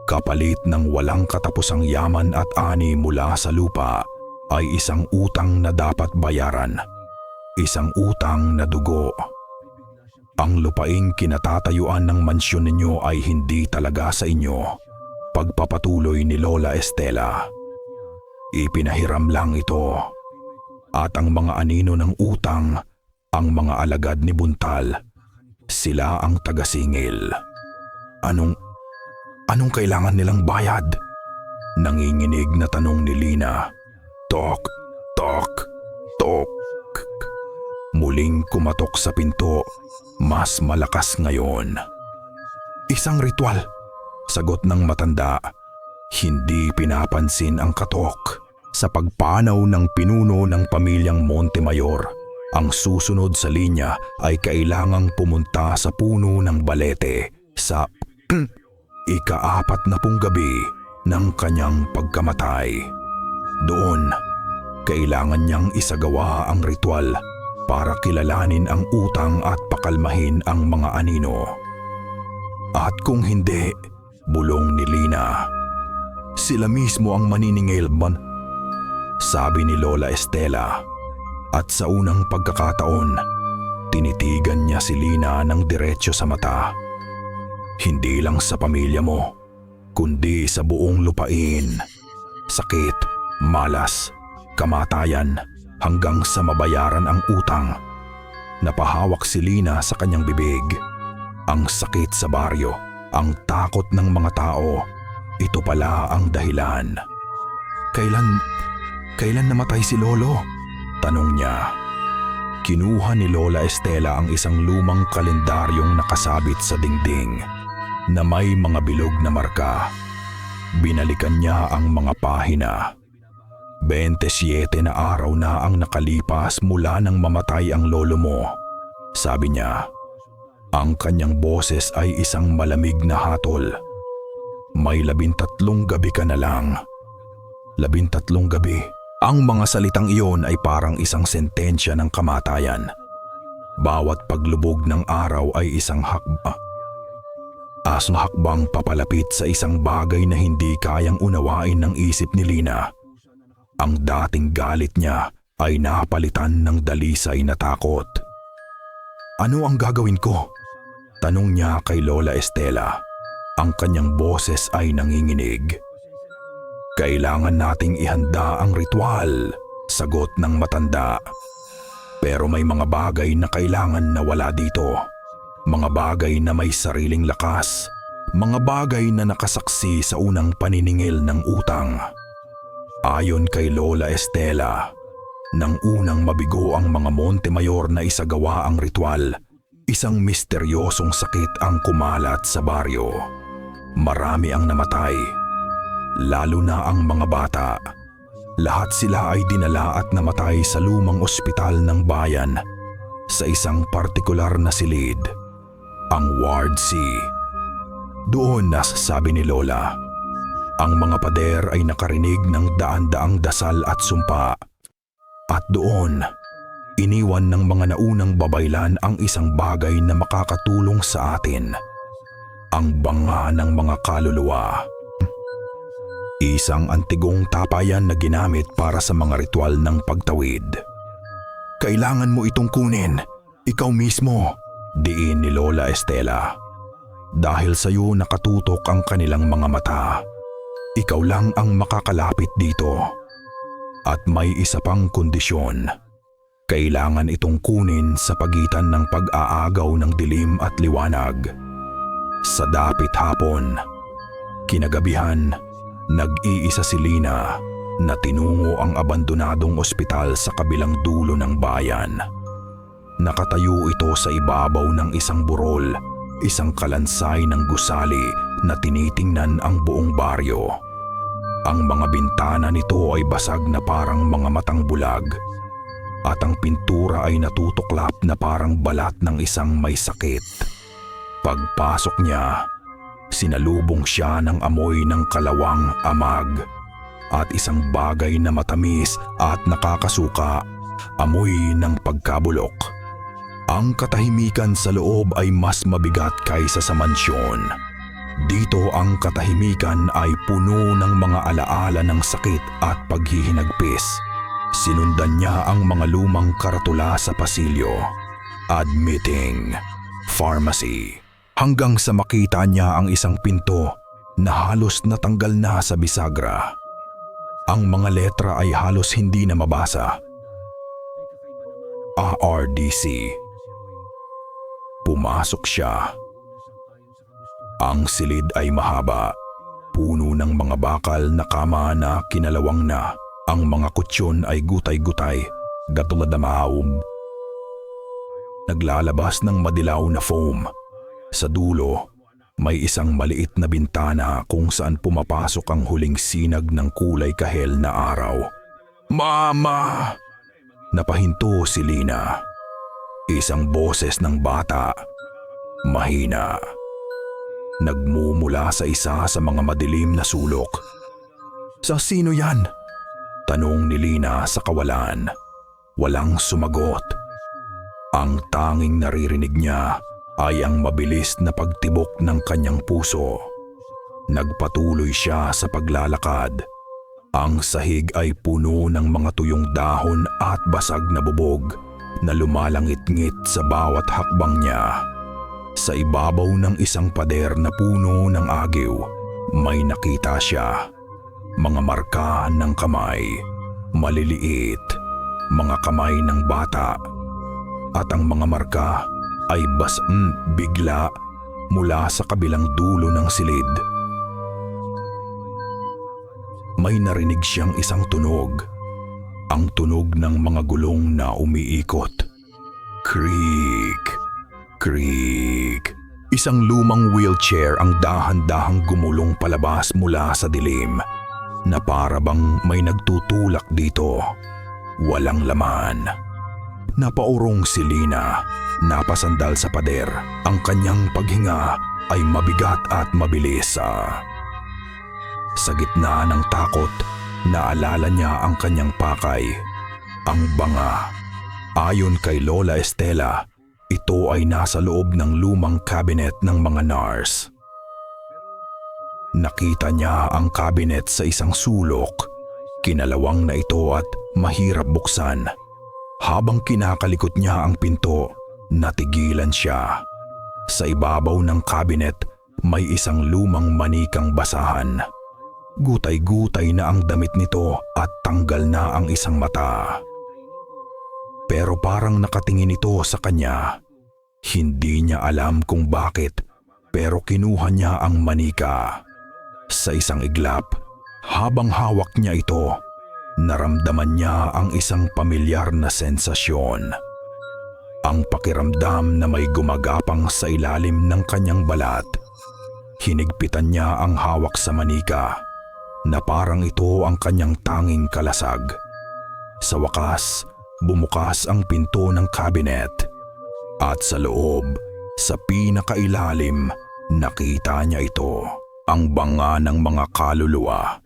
Kapalit ng walang katapusang yaman at ani mula sa lupa ay isang utang na dapat bayaran. Isang utang na dugo. Ang lupaing kinatatayuan ng mansyon ninyo ay hindi talaga sa inyo. Pagpapatuloy ni Lola Estela. Ipinahiram lang ito. At ang mga anino ng utang, ang mga alagad ni Buntal, sila ang tagasingil. Anong kailangan nilang bayad? Nanginginig na tanong ni Lina. Tok, tok, tok. Muling kumatok sa pinto, mas malakas ngayon. Isang ritual, sagot ng matanda. Hindi pinapansin ang katok. Sa pagpanaw ng pinuno ng pamilyang Montemayor, ang susunod sa linya ay kailangang pumunta sa puno ng balete sa ika-40 gabi ng kanyang pagkamatay. Doon, Kailangan niyang isagawa ang ritual para kilalanin ang utang at pakalmahin ang mga anino. At kung hindi, bulong ni Lina. Sila mismo ang maniningil, sabi ni Lola Estela. At sa unang pagkakataon, tinitigan niya si Lina ng diretso sa mata. Hindi lang sa pamilya mo, kundi sa buong lupain. Sakit, malas, kamatayan, hanggang sa mabayaran ang utang. Napahawak si Lina sa kanyang bibig. Ang sakit sa baryo, ang takot ng mga tao, ito pala ang dahilan. Kailan namatay si Lolo? Tanong niya. Kinuha ni Lola Estela ang isang lumang kalendaryong nakasabit sa dingding na may mga bilog na marka. Binalikan niya ang mga pahina. 27 na araw na ang nakalipas mula nang mamatay ang lolo mo. Sabi niya, ang kanyang boses ay isang malamig na hatol. May 13 gabi ka na lang. 13 gabi. Ang mga salitang iyon ay parang isang sentensya ng kamatayan. Bawat paglubog ng araw ay isang hakbang papalapit sa isang bagay na hindi kayang unawain ng isip ni Lina. Ang dating galit niya ay napalitan ng dalisay na takot. Ano ang gagawin ko? Tanong niya kay Lola Estela. Ang kanyang boses ay nanginginig. Kailangan nating ihanda ang ritual, sagot ng matanda. Pero may mga bagay na kailangan na wala dito. Mga bagay na may sariling lakas. Mga bagay na nakasaksi sa unang paniningil ng utang. Ayon kay Lola Estela, nang unang mabigo ang mga Montemayor na isagawa ang ritual, isang misteryosong sakit ang kumalat sa baryo. Marami ang namatay. Lalo na ang mga bata. Lahat sila ay dinala at namatay sa lumang ospital ng bayan sa isang partikular na silid, ang Ward C. Doon, sabi ni Lola, ang mga pader ay nakarinig ng daan-daang dasal at sumpa. At doon, iniwan ng mga naunang babaylan ang isang bagay na makakatulong sa atin, ang banga ng mga kaluluwa. Isang antigong tapayan na ginamit para sa mga ritual ng pagtawid. Kailangan mo itong kunin, ikaw mismo, diin ni Lola Estela. Dahil sa iyo nakatutok ang kanilang mga mata. Ikaw lang ang makakalapit dito. At may isa pang kondisyon. Kailangan itong kunin sa pagitan ng pag-aagaw ng dilim at liwanag. Sa dapit hapon, kinagabihan, nag-iisa si Lina na tinungo ang abandonadong ospital sa kabilang dulo ng bayan. Nakatayo ito sa ibabaw ng isang burol, isang kalansay ng gusali na tinitingnan ang buong baryo. Ang mga bintana nito ay basag na parang mga matang bulag at ang pintura ay natutuklap na parang balat ng isang may sakit. Pagpasok niya, sinalubong siya ng amoy ng kalawang amag at isang bagay na matamis at nakakasuka, amoy ng pagkabulok. Ang katahimikan sa loob ay mas mabigat kaysa sa mansyon. Dito ang katahimikan ay puno ng mga alaala ng sakit at paghihinagpis. Sinundan niya ang mga lumang karatula sa pasilyo. Admitting, pharmacy. Hanggang sa makita niya ang isang pinto na halos natanggal na sa bisagra. Ang mga letra ay halos hindi na mabasa. ARDC. Pumasok siya. Ang silid ay mahaba, puno ng mga bakal na kama na kinalawang na. Ang mga kutsyon ay gutay-gutay, gatulad na mahaub. Naglalabas ng madilaw na foam. Sa dulo, may isang maliit na bintana kung saan pumapasok ang huling sinag ng kulay kahel na araw. Mama! Napahinto si Lina. Isang boses ng bata, mahina. Nagmumula sa isa sa mga madilim na sulok. Sa sino yan? Tanong ni Lina sa kawalan. Walang sumagot. Ang tanging naririnig niya ay ang mabilis na pagtibok ng kanyang puso. Nagpatuloy siya sa paglalakad. Ang sahig ay puno ng mga tuyong dahon at basag na bubog na lumalangit-ngit sa bawat hakbang niya. Sa ibabaw ng isang pader na puno ng agiw, may nakita siya. Mga marka ng kamay, maliliit, mga kamay ng bata. At ang mga marka ay bigla mula sa kabilang dulo ng silid. May narinig siyang isang tunog. Ang tunog ng mga gulong na umiikot. Creak, creak. Isang lumang wheelchair ang dahan-dahang gumulong palabas mula sa dilim, na para bang may nagtutulak dito. Walang laman. Napaurong si Lina, napasandal sa pader. Ang kanyang paghinga ay mabigat at mabilis. Sa gitna ng takot, naalala niya ang kanyang pakay, ang banga. Ayon kay Lola Estela, ito ay nasa loob ng lumang cabinet ng mga nurse. Nakita niya ang cabinet sa isang sulok. Kinalawang na ito at mahirap buksan. Habang kinakalikot niya ang pinto, natigilan siya. Sa ibabaw ng cabinet, may isang lumang manikang basahan. Gutay-gutay na ang damit nito at tanggal na ang isang mata. Pero parang nakatingin ito sa kanya. Hindi niya alam kung bakit, pero kinuha niya ang manika. Sa isang iglap, habang hawak niya ito, naramdaman niya ang isang pamilyar na sensasyon. Ang pakiramdam na may gumagapang sa ilalim ng kanyang balat. Hinigpitan niya ang hawak sa manika, na parang ito ang kanyang tanging kalasag. Sa wakas, bumukas ang pinto ng cabinet. At sa loob, sa pinakailalim, nakita niya ito. Ang banga ng mga kaluluwa.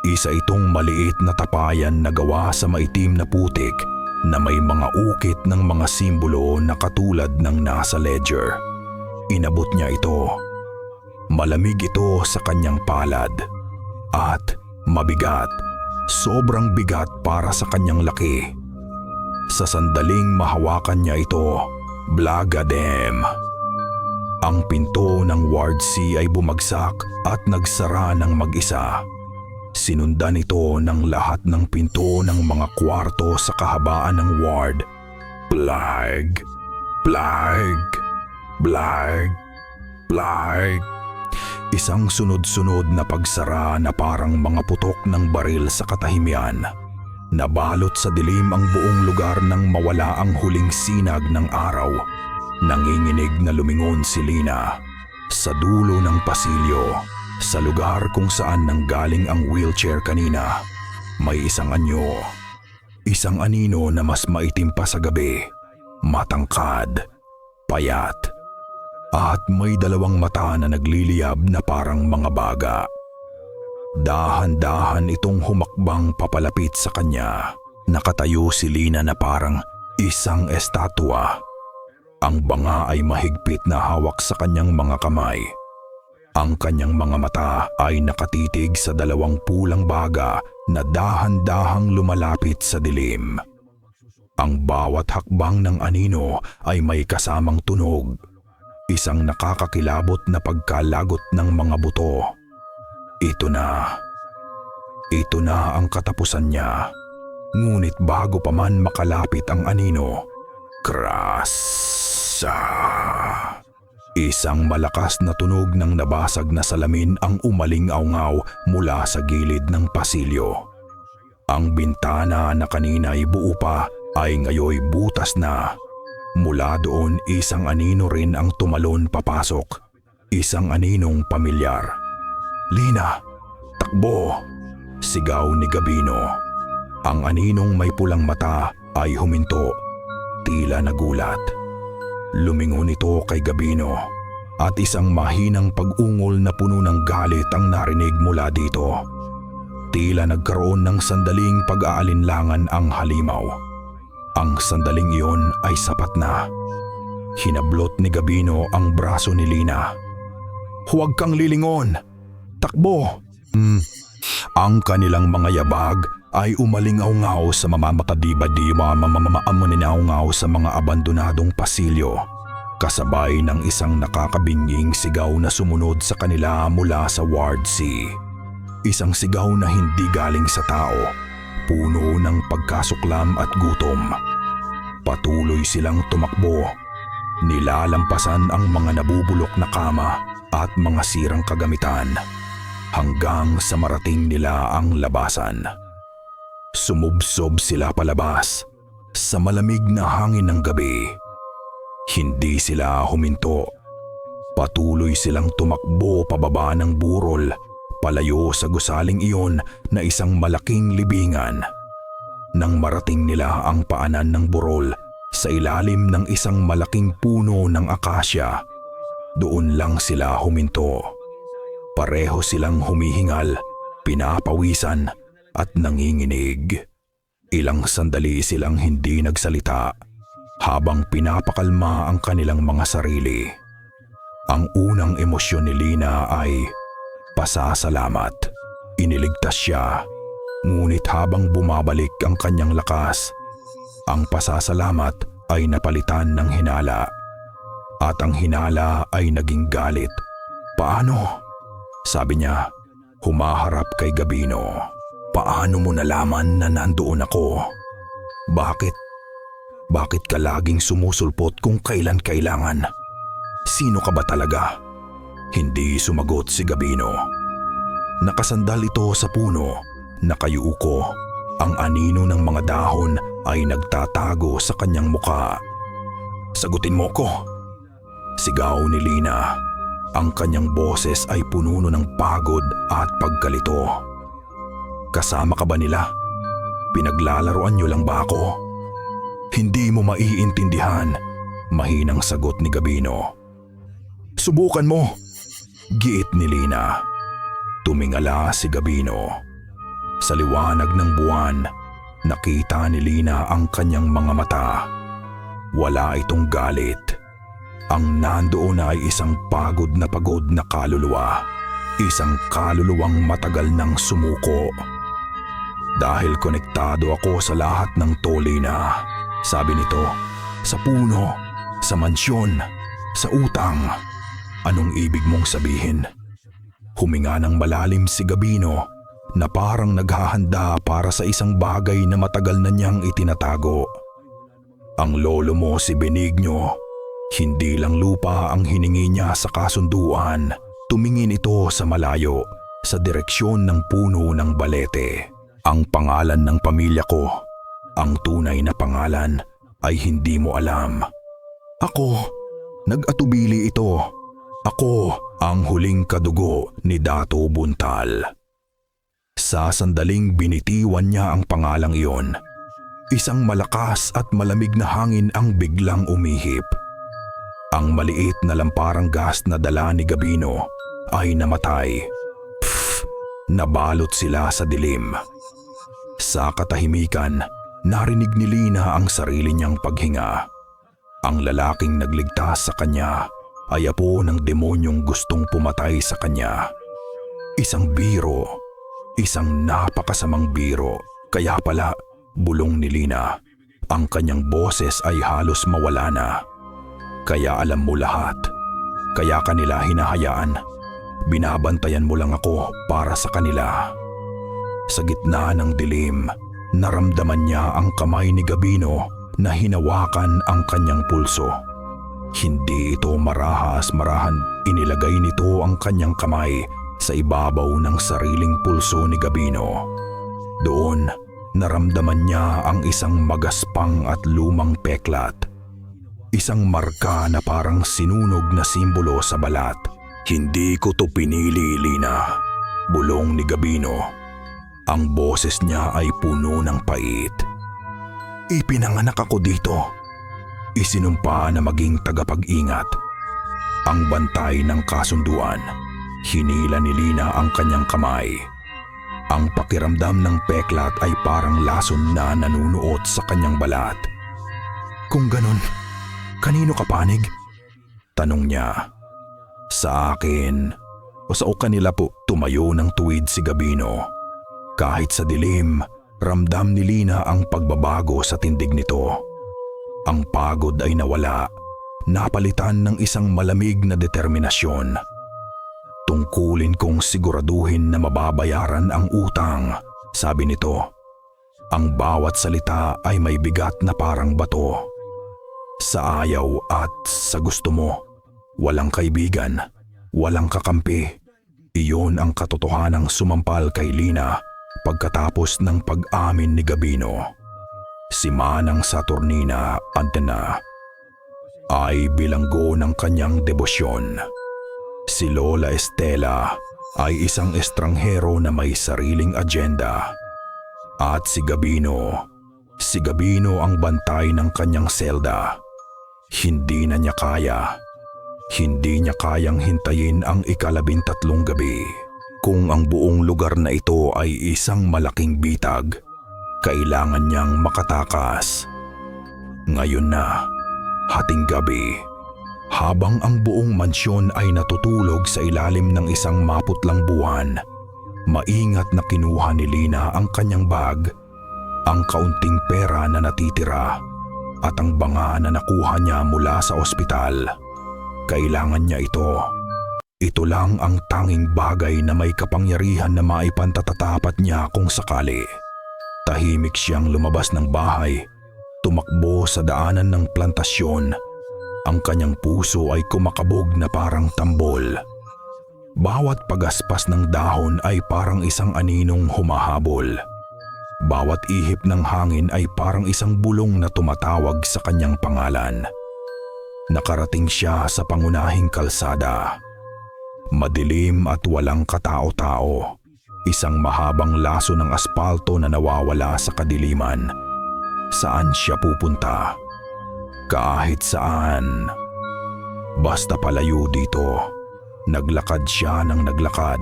Isa itong maliit na tapayan na gawa sa maitim na putik na may mga ukit ng mga simbolo na katulad ng nasa ledger. Inabot niya ito. Malamig ito sa kanyang palad. At mabigat. Sobrang bigat para sa kanyang laki. Sa sandaling mahawakan niya ito, Blagadem. Ang pinto ng Ward C ay bumagsak at nagsara ng mag-isa. Sinundan ito ng lahat ng pinto ng mga kwarto sa kahabaan ng ward. Blag, blag, blag, blag. Isang sunod-sunod na pagsara na parang mga putok ng baril sa katahimian. Nabalot sa dilim ang buong lugar nang mawala ang huling sinag ng araw. Nanginginig na lumingon si Lina. Sa dulo ng pasilyo, sa lugar kung saan nanggaling ang wheelchair kanina, may isang anyo. Isang anino na mas maitim pa sa gabi. Matangkad, payat, at may dalawang mata na nagliliyab na parang mga baga. Dahan-dahan itong humakbang papalapit sa kanya. Nakatayo si Lina na parang isang estatwa. Ang banga ay mahigpit na hawak sa kanyang mga kamay. Ang kanyang mga mata ay nakatitig sa dalawang pulang baga na dahan-dahang lumalapit sa dilim. Ang bawat hakbang ng anino ay may kasamang tunog. Isang nakakakilabot na pagkalagot ng mga buto. Ito na. Ito na ang katapusan niya. Ngunit bago pa man makalapit ang anino, krasa! Isang malakas na tunog ng nabasag na salamin ang umaling-aungaw mula sa gilid ng pasilyo. Ang bintana na kanina ay buo pa ay ngayoy butas na. Mula doon isang anino rin ang tumalon papasok. Isang aninong pamilyar. "Lina, takbo!" sigaw ni Gabino. Ang aninong may pulang mata ay huminto. Tila nagulat. Lumingon ito kay Gabino at isang mahinang pag-ungol na puno ng galit ang narinig mula dito. Tila nagkaroon ng sandaling pag-aalinlangan ang halimaw. Ang sandaling iyon ay sapat na. Hinablot ni Gabino ang braso ni Lina. "Huwag kang lilingon! Takbo!" Ang kanilang mga yabag ay umalingaw-ngaw sa mamamakadiba-diba mamamaningaw-ngaw sa mga abandonadong pasilyo, kasabay ng isang nakakabinging sigaw na sumunod sa kanila mula sa Ward C. Isang sigaw na hindi galing sa tao, puno ng pagkasuklam at gutom. Patuloy silang tumakbo, nilalampasan ang mga nabubulok na kama at mga sirang kagamitan, hanggang sa marating nila ang labasan. Sumubsob sila palabas sa malamig na hangin ng gabi. Hindi sila huminto. Patuloy silang tumakbo pababa ng burol, palayo sa gusaling iyon na isang malaking libingan. Nang marating nila ang paanan ng burol sa ilalim ng isang malaking puno ng akasya, doon lang sila huminto. Pareho silang humihingal, pinapawisan at nanginginig. Ilang sandali silang hindi nagsalita habang pinapakalma ang kanilang mga sarili. Ang unang emosyon ni Lina ay pasasalamat. Iniligtas siya, ngunit habang bumabalik ang kanyang lakas, ang pasasalamat ay napalitan ng hinala. At ang hinala ay naging galit. "Paano?" sabi niya, humaharap kay Gabino. "Paano mo nalaman na nandoon ako? Bakit ka laging sumusulpot kung kailan kailangan? Sino ka ba talaga?" Hindi sumagot si Gabino. Nakasandal ito sa puno, nakayuko. Ang anino ng mga dahon ay nagtatago sa kanyang muka. "Sagutin mo ko!" sigaw ni Lina. Ang kanyang boses ay puno ng pagod at pagkalito. "Kasama ka ba nila? Pinaglalaroan niyo lang ba ako?" "Hindi mo maiintindihan," mahinang sagot ni Gabino. "Subukan mo," giit ni Lina. Tumingala si Gabino. Sa liwanag ng buwan, nakita ni Lina ang kanyang mga mata. Wala itong galit. Ang nandoon ay isang pagod na kaluluwa. Isang kaluluwang matagal nang sumuko. "Dahil konektado ako sa lahat ng to, Lina," sabi nito. "Sa puno, sa mansyon, sa utang. Anong ibig mong sabihin?" Huminga ng malalim si Gabino na parang naghahanda para sa isang bagay na matagal na niyang itinatago. "Ang lolo mo si Benigno, hindi lang lupa ang hiningi niya sa kasunduan." Tumingin ito sa malayo, sa direksyon ng puno ng balete. "Ang pangalan ng pamilya ko, ang tunay na pangalan, ay hindi mo alam. Ako, nag-atubili ito. Ako ang huling kadugo ni Dato Buntal." Sa sandaling binitiwan niya ang pangalang iyon. Isang malakas at malamig na hangin ang biglang umihip. Ang maliit na lamparang gas na dala ni Gabino ay namatay. Nabalot sila sa dilim. Sa katahimikan, narinig ni Lina ang sarili niyang paghinga. Ang lalaking nagligtas sa kanya ay apo ng demonyong gustong pumatay sa kanya. Isang biro, isang napakasamang biro. Kaya pala, bulong ni Lina, ang kanyang boses ay halos mawala na. "Kaya alam mo lahat. Kaya kanila hinahayaan. Binabantayan mo lang ako para sa kanila." Sa gitna ng dilim, naramdaman niya ang kamay ni Gabino na hinawakan ang kanyang pulso. Hindi ito marahas-marahan. Inilagay nito ang kanyang kamay sa ibabaw ng sariling pulso ni Gabino. Doon, naramdaman niya ang isang magaspang at lumang peklat. Isang marka na parang sinunog na simbolo sa balat. "Hindi ko to pinili, Lina," bulong ni Gabino. Ang boses niya ay puno ng pait. "Ipinanganak ako dito. Isinumpa na maging tagapag-ingat. Ang bantay ng kasunduan." Hinila ni Lina ang kanyang kamay. Ang pakiramdam ng peklat ay parang lason na nanunuot sa kanyang balat. Kung ganun, kanino ka panig? Tanong niya. Sa akin o sa kanila po. Tumayo ng tuwid si Gabino. Kahit sa dilim, ramdam ni Lina ang pagbabago sa tindig nito. Ang pagod ay nawala, napalitan ng isang malamig na determinasyon. Tungkulin kong siguraduhin na mababayaran ang utang, sabi nito. Ang bawat salita ay may bigat na parang bato. Sa ayaw at sa gusto mo, walang kaibigan, walang kakampi. Iyon ang katotohanang sumampal kay Lina pagkatapos ng pag-amin ni Gabino. Si Manang Saturnina Antena ay bilanggo ng kanyang debosyon. Si Lola Estela ay isang estranghero na may sariling agenda. At si Gabino ang bantay ng kanyang selda. Hindi na niya kaya. Hindi niya kayang hintayin ang 13 gabi. Kung ang buong lugar na ito ay isang malaking bitag, kailangan niyang makatakas. Ngayon na, hating gabi, habang ang buong mansyon ay natutulog sa ilalim ng isang maputlang buwan, maingat na kinuha ni Lina ang kanyang bag, ang kaunting pera na natitira, at ang banga na nakuha niya mula sa ospital. Kailangan niya ito. Ito lang ang tanging bagay na may kapangyarihan na maipantatatapat niya kung sakali. Tahimik siyang lumabas ng bahay, tumakbo sa daanan ng plantasyon. Ang kanyang puso ay kumakabog na parang tambol. Bawat pagaspas ng dahon ay parang isang aninong humahabol. Bawat ihip ng hangin ay parang isang bulong na tumatawag sa kanyang pangalan. Nakarating siya sa pangunahing kalsada. Madilim at walang katao-tao. Isang mahabang laso ng aspalto na nawawala sa kadiliman. Saan siya pupunta? Kahit saan. Basta palayo dito. Naglakad siya ng naglakad.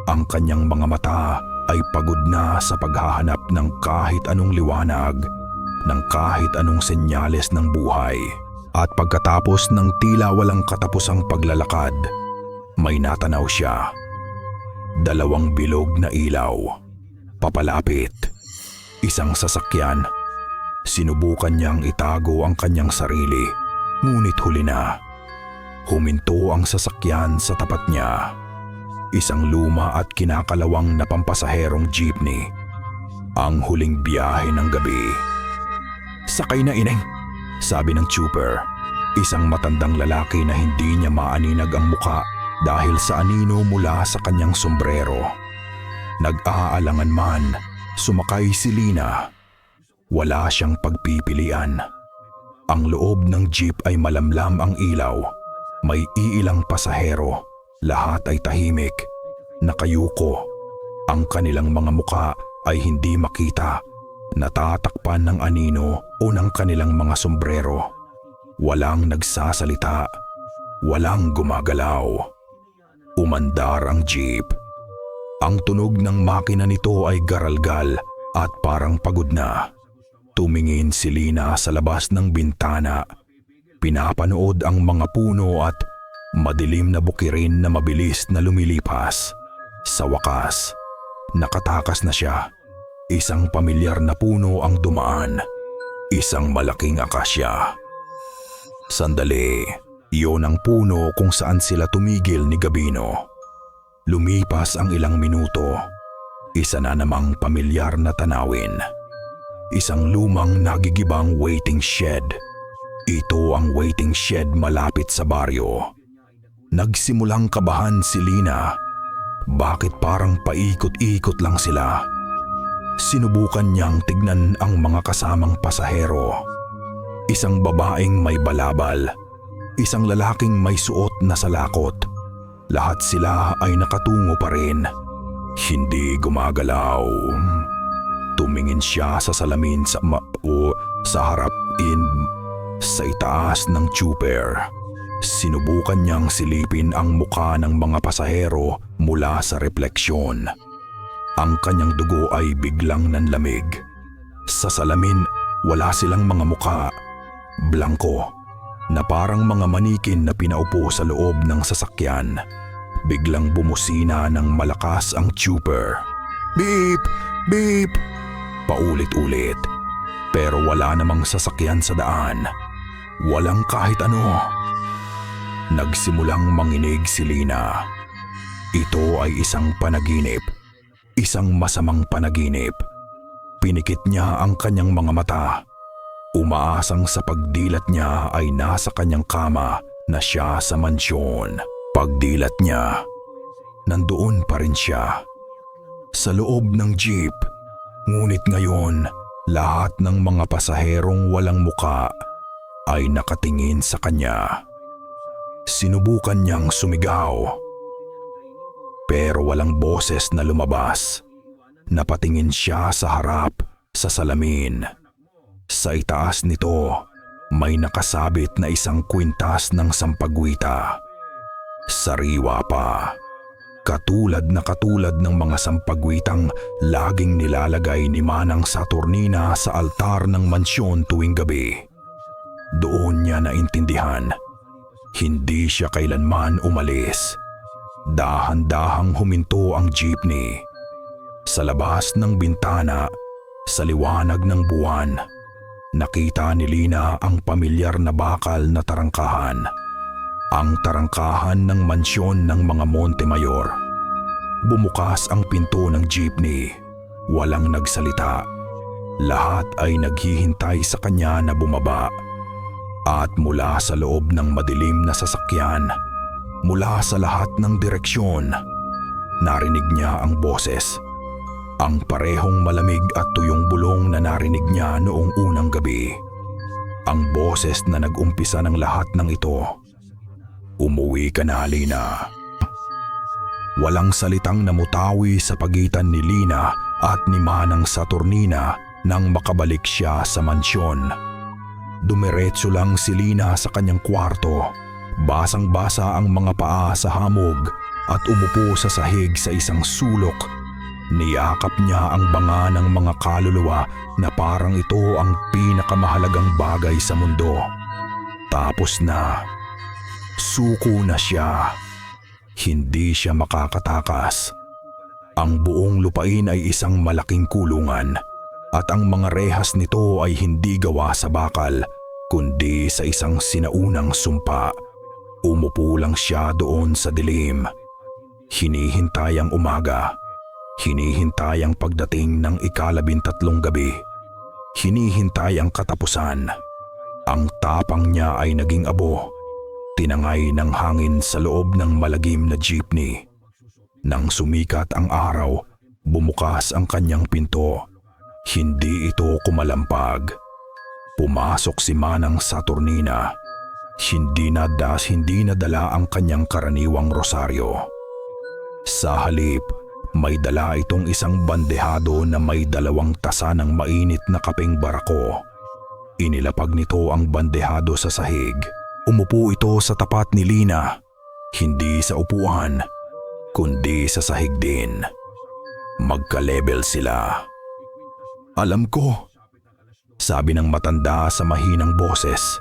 Ang kanyang mga mata ay pagod na sa paghahanap ng kahit anong liwanag, ng kahit anong senyales ng buhay. At pagkatapos ng tila walang katapusang paglalakad, may natanaw siya. 2 bilog na ilaw. Papalapit. Isang sasakyan. Sinubukan niyang itago ang kanyang sarili, ngunit huli na. Huminto ang sasakyan sa tapat niya. Isang luma at kinakalawang na pampasaherong jeepney. Ang huling biyahe ng gabi. Sakay na, ineng, sabi ng trooper. Isang matandang lalaki na hindi niya maaninag ang muka dahil sa anino mula sa kanyang sombrero. Nag-aalangan man, sumakay si Lina. Wala siyang pagpipilian. Ang loob ng jeep ay malamlam ang ilaw. May iilang pasahero. Lahat ay tahimik. Nakayuko. Ang kanilang mga muka ay hindi makita. Natatakpan ng anino o ng kanilang mga sombrero. Walang nagsasalita. Walang gumagalaw. Umandar ang jeep. Ang tunog ng makina nito ay garalgal at parang pagod na. Tumingin si Lina sa labas ng bintana. Pinapanood ang mga puno at madilim na bukirin na mabilis na lumilipas. Sa wakas, nakatakas na siya. Isang pamilyar na puno ang dumaan. Isang malaking akasya. Sandali, iyon ang puno kung saan sila tumigil ni Gabino. Lumipas ang ilang minuto. Isa na namang pamilyar na tanawin. Isang lumang nagigibang waiting shed. Ito ang waiting shed malapit sa baryo. Nagsimulang kabahan si Lina. Bakit parang paikot-ikot lang sila? Sinubukan niyang tignan ang mga kasamang pasahero. Isang babaeng may balabal. Isang lalaking may suot na salakot. Lahat sila ay nakatungo pa rin. Hindi gumagalaw. Tumingin siya sa salamin sa harapin sa itaas ng trooper. Sinubukan niyang silipin ang muka ng mga pasahero mula sa refleksyon. Ang kanyang dugo ay biglang nanlamig. Sa salamin, wala silang mga muka. Blanko, na parang mga manikin na pinaupo sa loob ng sasakyan. Biglang bumusina ng malakas ang tuber. Beep! Beep! Paulit-ulit. Pero wala namang sasakyan sa daan. Walang kahit ano. Nagsimulang manginig si Lina. Ito ay isang panaginip. Isang masamang panaginip. Pinikit niya ang kanyang mga mata. Umaasang sa pagdilat niya ay nasa kanyang kama na siya sa mansyon. Pagdilat niya, nandoon pa rin siya. Sa loob ng jeep. Ngunit ngayon, lahat ng mga pasaherong walang muka ay nakatingin sa kanya. Sinubukan niyang sumigaw. Pero walang boses na lumabas. Napatingin siya sa harap, sa salamin. Sa itaas nito, may nakasabit na isang kwintas ng sampagwita. Sariwa pa. Katulad ng mga sampagwitang laging nilalagay ni Manang Saturnina sa altar ng mansyon tuwing gabi. Doon niya naintindihan. Hindi siya kailanman umalis. Dahan-dahang huminto ang jeepney. Sa labas ng bintana, sa liwanag ng buwan, nakita ni Lina ang pamilyar na bakal na tarangkahan. Ang tarangkahan ng mansyon ng mga Montemayor. Bumukas ang pinto ng jeepney. Walang nagsalita. Lahat ay naghihintay sa kanya na bumaba. At mula sa loob ng madilim na sasakyan, mula sa lahat ng direksyon, narinig niya ang boses. Ang parehong malamig at tuyong bulong na narinig niya noong unang gabi. Ang boses na nag-umpisa ng lahat ng ito. Umuwi ka na, Lina. Walang salitang namutawi sa pagitan ni Lina at ni Manang Saturnina nang makabalik siya sa mansyon. Dumiretso lang si Lina sa kanyang kwarto. Basang-basa ang mga paa sa hamog at umupo sa sahig sa isang sulok. Niyakap niya ang banga ng mga kaluluwa na parang ito ang pinakamahalagang bagay sa mundo. Tapos na. Suko na siya. Hindi siya makakatakas. Ang buong lupain ay isang malaking kulungan at ang mga rehas nito ay hindi gawa sa bakal kundi sa isang sinaunang sumpa. Umupo lang siya doon sa dilim. Hinihintay ang umaga. Hinihintay ang pagdating ng ika-13 gabi. Hinihintay ang katapusan. Ang tapang niya ay naging abo. Tinangay ng hangin sa loob ng malagim na jeepney. Nang sumikat ang araw, bumukas ang kanyang pinto. Hindi ito kumalampag. Pumasok si Manang Saturnina. Hindi nadala ang kanyang karaniwang rosaryo. Sa halip, may dala itong isang bandehado na may 2 tasa ng mainit na kapeng barako. Inilapag nito ang bandehado sa sahig. Umupo ito sa tapat ni Lina, hindi sa upuan, kundi sa sahig din. Magka-level sila. Alam ko, sabi ng matanda sa mahinang boses.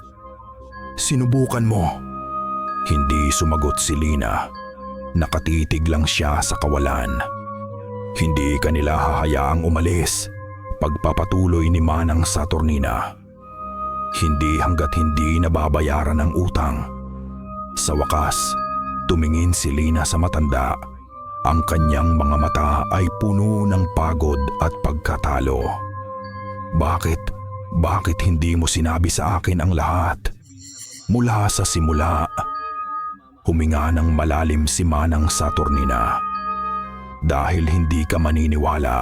Sinubukan mo. Hindi sumagot si Lina. Nakatitig lang siya sa kawalan. Hindi kanila hahayaang umalis. Pagpapatuloy ni Manang Saturnina. Hindi hanggat hindi nababayaran ang utang. Sa wakas, tumingin si Lina sa matanda. Ang kanyang mga mata ay puno ng pagod at pagkatalo. Bakit hindi mo sinabi sa akin ang lahat? Mula sa simula. Huminga ng malalim si Manang Saturnina. Dahil hindi ka maniniwala,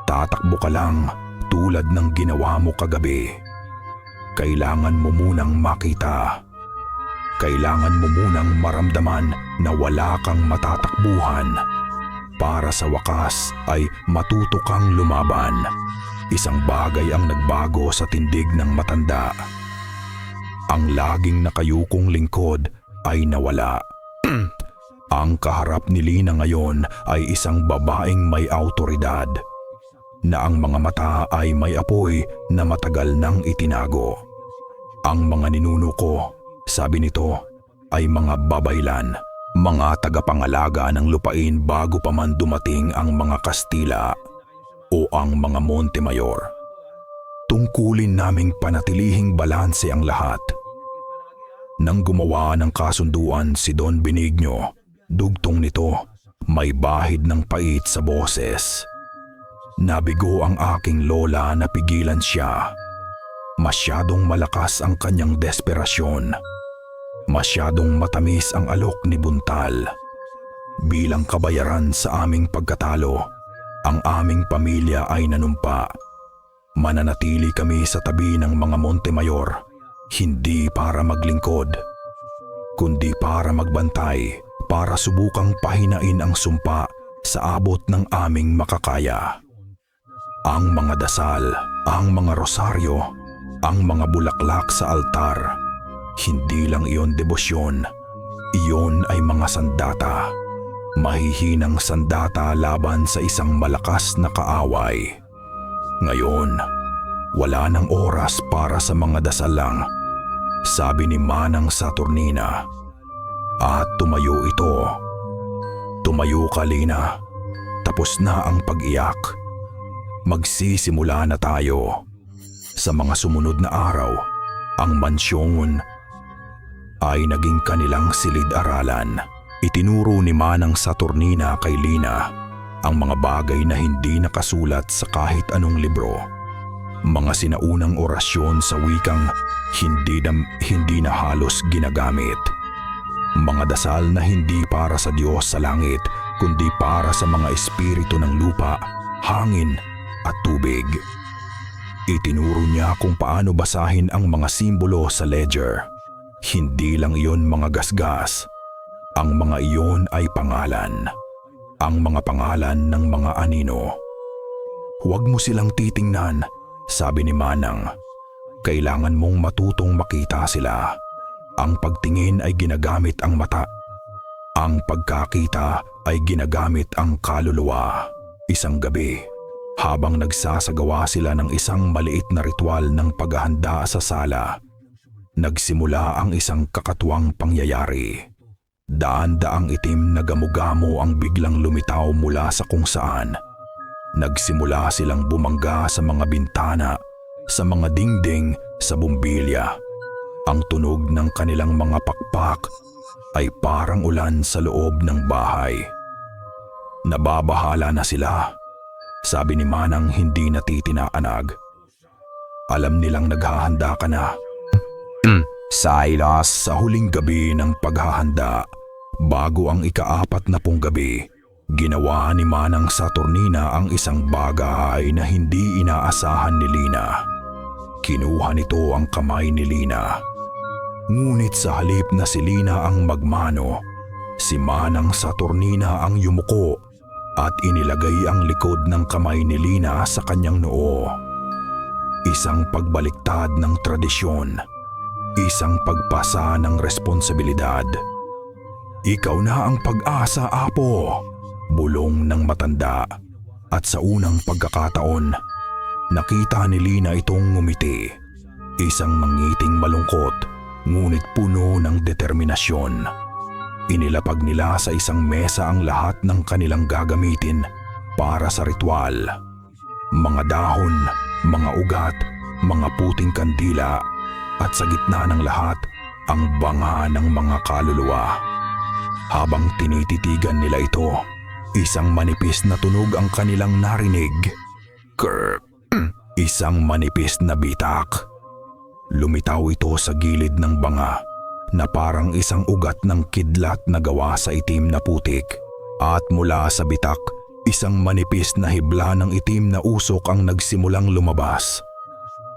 tatakbo ka lang tulad ng ginawa mo kagabi. Kailangan mo munang makita. Kailangan mo munang maramdaman na wala kang matatakbuhan. Para sa wakas ay matuto kang lumaban. Isang bagay ang nagbago sa tindig ng matanda. Ang laging nakayukong lingkod ay nawala. Ang kaharap ni Lina ngayon ay isang babaeng may awtoridad, na ang mga mata ay may apoy na matagal nang itinago. Ang mga ninuno ko, sabi nito, ay mga babaylan, mga tagapangalaga ng lupain bago pa man dumating ang mga Kastila o ang mga Montemayor. Tungkulin naming panatilihing balanse ang lahat. Nang gumawa ng kasunduan si Don Benigno, dugtong nito, may bahid ng pait sa boses. Nabigo ang aking lola na pigilan siya. Masyadong malakas ang kanyang desperasyon. Masyadong matamis ang alok ni Buntal. Bilang kabayaran sa aming pagkatalo, ang aming pamilya ay nanumpa. Mananatili kami sa tabi ng mga Montemayor, hindi para maglingkod, kundi para magbantay, para subukang pahinain ang sumpa sa abot ng aming makakaya. Ang mga dasal, ang mga rosaryo, ang mga bulaklak sa altar, hindi lang iyon debosyon, iyon ay mga sandata. Mahihinang sandata laban sa isang malakas na kaaway. Ngayon, wala nang oras para sa mga dasal lang, sabi ni Manang Saturnina. At tumayo ito. Tumayo ka, Lina. Tapos na ang pag-iyak. Magsisimula na tayo. Sa mga sumunod na araw, ang mansyon ay naging kanilang silid-aralan. Itinuro ni Manang Saturnina kay Lina ang mga bagay na hindi nakasulat sa kahit anong libro. Mga sinaunang orasyon sa wikang hindi na halos ginagamit. Mga dasal na hindi para sa Diyos sa langit, kundi para sa mga espiritu ng lupa, hangin at tubig. Itinuro niya kung paano basahin ang mga simbolo sa ledger. Hindi lang iyon mga gasgas. Ang mga iyon ay pangalan. Ang mga pangalan ng mga anino. Huwag mo silang titingnan, sabi ni Manang. Kailangan mong matutong makita sila. Ang pagtingin ay ginagamit ang mata. Ang pagkakita ay ginagamit ang kaluluwa. Isang gabi, habang nagsasagawa sila ng isang maliit na ritual ng paghahanda sa sala, nagsimula ang isang kakatuwang pangyayari. Daan-daang itim na gamo-gamo ang biglang lumitaw mula sa kung saan. Nagsimula silang bumangga sa mga bintana, sa mga dingding, sa bumbilya. Ang tunog ng kanilang mga pakpak ay parang ulan sa loob ng bahay. Nababahala na sila, sabi ni Manang hindi natitinaanag. Alam nilang naghahanda ka na. Silas, sa huling gabi ng paghahanda, bago ang ika-4 gabi, ginawa ni Manang Saturnina ang isang bagay na hindi inaasahan ni Lina. Kinuha nito ang kamay ni Lina. Ngunit sa halip na si Lina ang magmano, si Manang Saturnina ang yumuko at inilagay ang likod ng kamay ni Lina sa kanyang noo. Isang pagbaliktad ng tradisyon. Isang pagpasa ng responsibilidad. Ikaw na ang pag-asa, Apo, bulong ng matanda. At sa unang pagkakataon, nakita ni Lina itong ngumiti. Isang mangiting malungkot, ngunit puno ng determinasyon. Inilapag nila sa isang mesa ang lahat ng kanilang gagamitin para sa ritual. Mga dahon, mga ugat, mga puting kandila, at sa gitna ng lahat, ang banga ng mga kaluluwa. Habang tinititigan nila ito, isang manipis na tunog ang kanilang narinig. Kerr! Isang manipis na bitak. Lumitaw ito sa gilid ng banga na parang isang ugat ng kidlat na gawa sa itim na putik. At mula sa bitak, isang manipis na hibla ng itim na usok ang nagsimulang lumabas.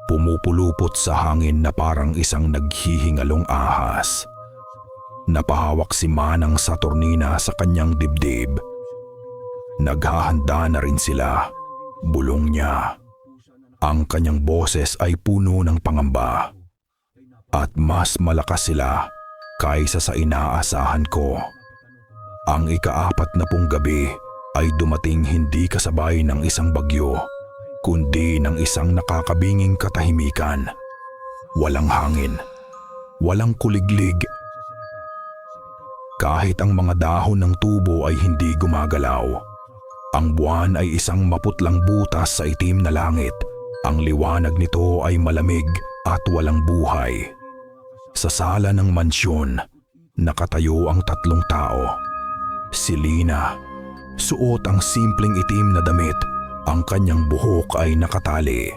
Pumupulupot sa hangin na parang isang naghihingalong ahas. Napahawak si Manang Saturnina sa kanyang dibdib. Naghahanda na rin sila, bulong niya. Ang kanyang boses ay puno ng pangamba. At mas malakas sila kaysa sa inaasahan ko. Ang ika-40 gabi ay dumating hindi kasabay ng isang bagyo, kundi ng isang nakakabinging katahimikan. Walang hangin, walang kuliglig. Kahit ang mga dahon ng tubo ay hindi gumagalaw. Ang buwan ay isang maputlang butas sa itim na langit. Ang liwanag nito ay malamig at walang buhay. Sa sala ng mansyon, nakatayo ang 3 tao. Si Lina, suot ang simpleng itim na damit. Ang kanyang buhok ay nakatali.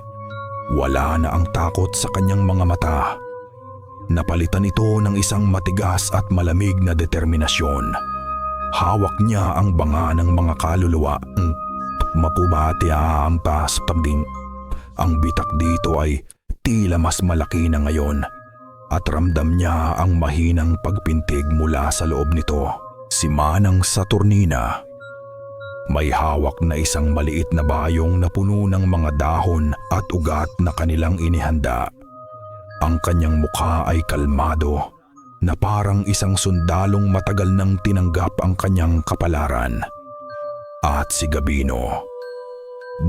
Wala na ang takot sa kanyang mga mata. Napalitan ito ng isang matigas at malamig na determinasyon. Hawak niya ang banga ng mga kaluluwa. Mapubati ampas tabing. Ang bitak dito ay tila mas malaki na ngayon at ramdam niya ang mahinang pagpintig mula sa loob nito. Si Manang Saturnina. May hawak na isang maliit na bayong na puno ng mga dahon at ugat na kanilang inihanda. Ang kanyang mukha ay kalmado na parang isang sundalong matagal nang tinanggap ang kanyang kapalaran. At si Gabino.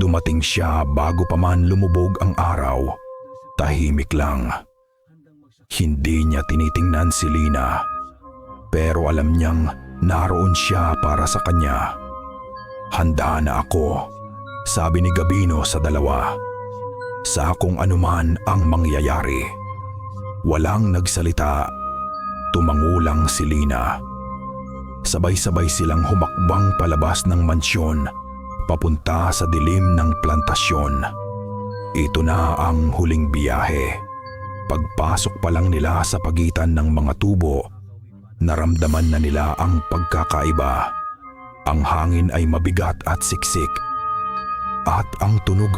Dumating siya bago pa man lumubog ang araw. Tahimik lang. Hindi niya tinitingnan si Lina, pero alam niyang naroon siya para sa kanya. Handa na ako, sabi ni Gabino sa dalawa. Sa kung anuman ang mangyayari. Walang nagsalita. Tumangulang si Lina. Sabay-sabay silang humakbang palabas ng mansyon, papunta sa dilim ng plantasyon. Ito na ang huling biyahe. Pagpasok pa lang nila sa pagitan ng mga tubo, naramdaman na nila ang pagkakaiba. Ang hangin ay mabigat at siksik. At ang tunog,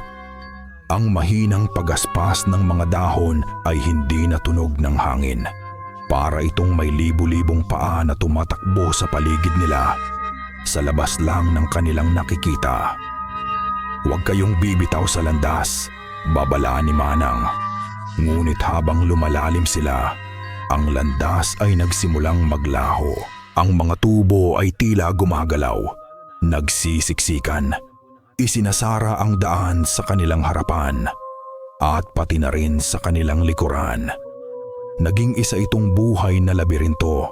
ang mahinang pagaspas ng mga dahon ay hindi na tunog ng hangin. Para itong may libu-libong paa na tumatakbo sa paligid nila, sa labas lang ng kanilang nakikita. Huwag kayong bibitaw sa landas, babala ni Manang. Ngunit habang lumalalim sila, ang landas ay nagsimulang maglaho. Ang mga tubo ay tila gumagalaw, nagsisiksikan. Isinasara ang daan sa kanilang harapan at pati na rin sa kanilang likuran. Naging isa itong buhay na labirinto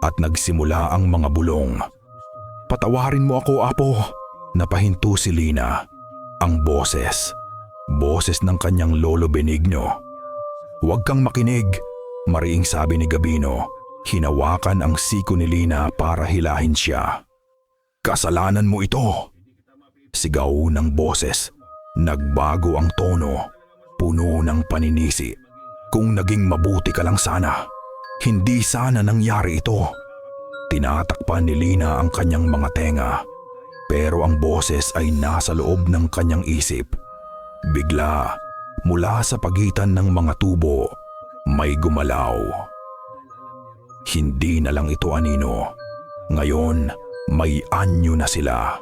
at nagsimula ang mga bulong. Patawarin mo ako, Apo, napahinto si Lina. Ang boses ng kanyang lolo Benigno. Huwag kang makinig, mariing sabi ni Gabino. Hinawakan ang siko ni Lina para hilahin siya. Kasalanan mo ito, sigaw ng boses. Nagbago ang tono, puno ng paninisi. Kung naging mabuti ka lang sana, hindi sana nangyari ito. Tinatakpan ni Lina ang kanyang mga tenga, pero ang boses ay nasa loob ng kanyang isip. Bigla, mula sa pagitan ng mga tubo, may gumalaw. Hindi na lang ito anino. Ngayon, may anyo na sila.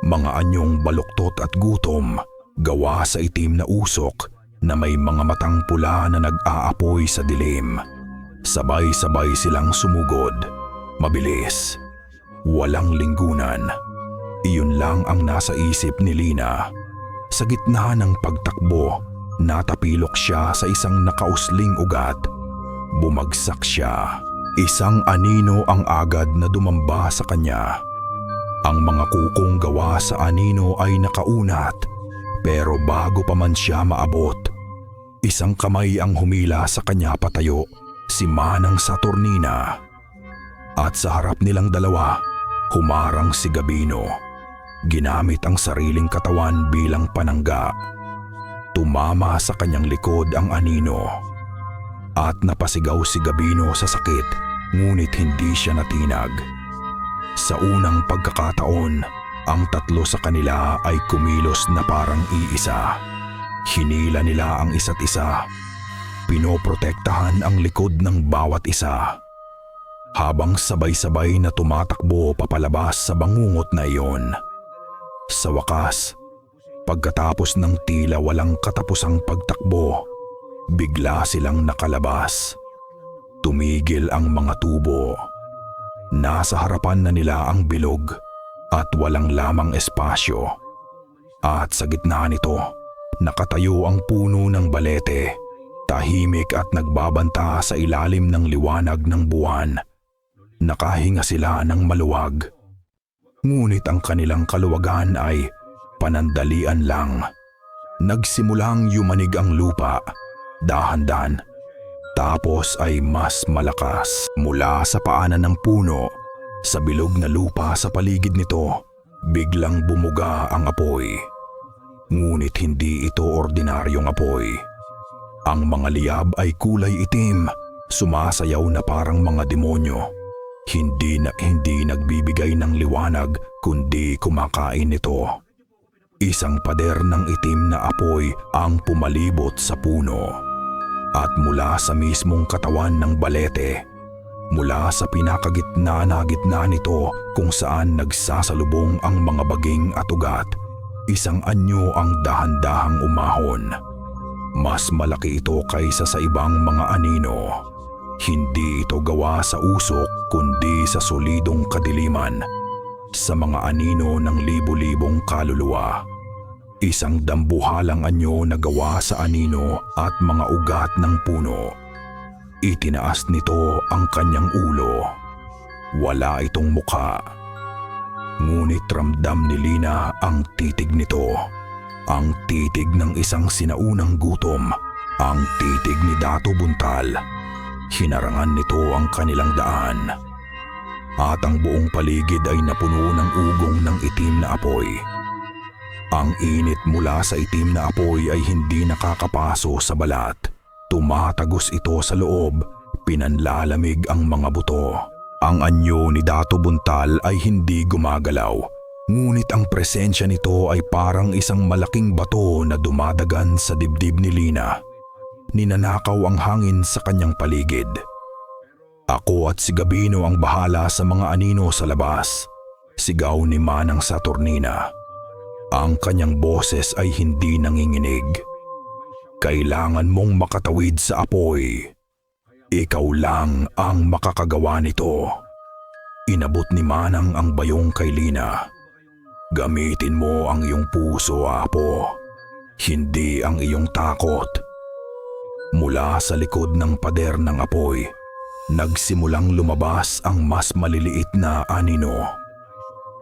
Mga anyong baluktot at gutom, gawa sa itim na usok na may mga matang pula na nag-aapoy sa dilim. Sabay-sabay silang sumugod. Mabilis. Walang linggunan. Iyon lang ang nasa isip ni Lina. Sa gitna ng pagtakbo, natapilok siya sa isang nakausling ugat. Bumagsak siya. Isang anino ang agad na dumamba sa kanya. Ang mga kukong gawa sa anino ay nakaunat, pero bago pa man siya maabot, isang kamay ang humila sa kanya patayo, si Manang Saturnina. At sa harap nilang dalawa, humarang si Gabino. Ginamit ang sariling katawan bilang panangga. Tumama sa kanyang likod ang anino. At napasigaw si Gabino sa sakit, ngunit hindi siya natinag. Sa unang pagkakataon, ang 3 sa kanila ay kumilos na parang iisa. Hinila nila ang isa't isa. Pinoprotektahan ang likod ng bawat isa. Habang sabay-sabay na tumatakbo papalabas sa bangungot na iyon. Sa wakas, pagkatapos ng tila walang katapusang pagtakbo, bigla silang nakalabas. Tumigil ang mga tubo. Nasa harapan na nila ang bilog at walang lamang espasyo. At sa gitna nito, nakatayo ang puno ng balete, tahimik at nagbabanta sa ilalim ng liwanag ng buwan. Nakahinga sila ng maluwag. Ngunit ang kanilang kaluwagan ay panandalian lang. Nagsimulang yumanig ang lupa, dahan-dahan. Tapos ay mas malakas mula sa paanan ng puno. Sa bilog na lupa sa paligid nito, biglang bumuga ang apoy. Ngunit hindi ito ordinaryong apoy. Ang mga liyab ay kulay itim, sumasayaw na parang mga demonyo. Hindi nagbibigay ng liwanag kundi kumakain nito. Isang pader ng itim na apoy ang pumalibot sa puno. At mula sa mismong katawan ng balete, mula sa pinakagitna na gitna nito kung saan nagsasalubong ang mga baging at ugat, isang anyo ang dahan-dahang umahon. Mas malaki ito kaysa sa ibang mga anino. Hindi ito gawa sa usok kundi sa solidong kadiliman, sa mga anino ng libu-libong kaluluwa. Isang dambuhalang anyo na gawa sa anino at mga ugat ng puno. Itinaas nito ang kanyang ulo. Wala itong mukha. Ngunit ramdam ni Lina ang titig nito. Ang titig ng isang sinaunang gutom. Ang titig ni Dato Buntal. Hinarangan nito ang kanilang daan. At ang buong paligid ay napuno ng ugong ng itim na apoy. Ang init mula sa itim na apoy ay hindi nakakapaso sa balat. Tumatagos ito sa loob, pinanlalamig ang mga buto. Ang anyo ni Dato Buntal ay hindi gumagalaw, ngunit ang presensya nito ay parang isang malaking bato na dumadagan sa dibdib ni Lina. Ninanakaw ang hangin sa kanyang paligid. Ako at si Gabino ang bahala sa mga anino sa labas. Sigaw ni Manang Saturnina. Ang kanyang boses ay hindi nanginginig. Kailangan mong makatawid sa apoy. Ikaw lang ang makakagawa nito. Inabot ni Manang ang bayong kay Lina. Gamitin mo ang iyong puso, Apo. Hindi ang iyong takot. Mula sa likod ng pader ng apoy, nagsimulang lumabas ang mas maliliit na anino.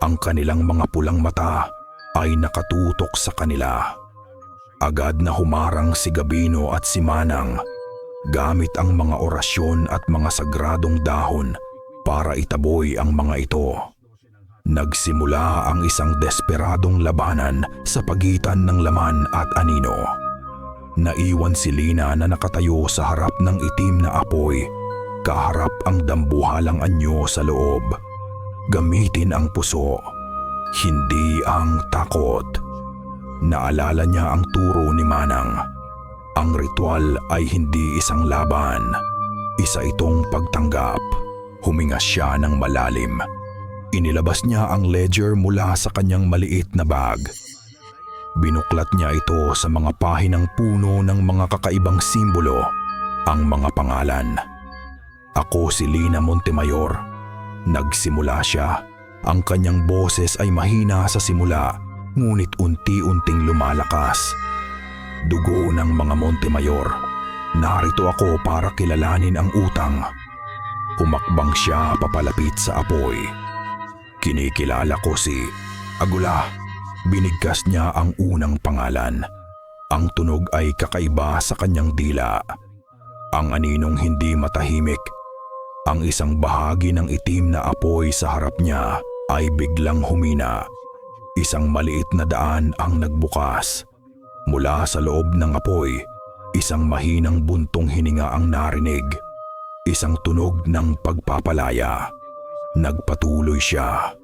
Ang kanilang mga pulang mata ay nakatutok sa kanila. Agad na humarang si Gabino at si Manang gamit ang mga orasyon at mga sagradong dahon para itaboy ang mga ito. Nagsimula ang isang desperadong labanan sa pagitan ng laman at anino. Naiwan si Lina na nakatayo sa harap ng itim na apoy, kaharap ang dambuhalang anyo sa loob. Gamitin ang puso, hindi ang takot. Naalala niya ang turo ni Manang. Ang ritual ay hindi isang laban, isa itong pagtanggap. Huminga siya ng malalim. Inilabas niya ang ledger mula sa kanyang maliit na bag. Binuklat niya ito sa mga pahinang puno ng mga kakaibang simbolo, ang mga pangalan. Ako si Lina Montemayor. Nagsimula siya. Ang kanyang boses ay mahina sa simula, ngunit unti-unting lumalakas. Dugo ng mga Montemayor. Narito ako para kilalanin ang utang. Humakbang siya papalapit sa apoy. Kinikilala ko si Agula. Binigkas niya ang unang pangalan. Ang tunog ay kakaiba sa kanyang dila. Ang aninong hindi matahimik. Ang isang bahagi ng itim na apoy sa harap niya ay biglang humina. Isang maliit na daan ang nagbukas. Mula sa loob ng apoy, isang mahinang buntong hininga ang narinig. Isang tunog ng pagpapalaya. Nagpatuloy siya.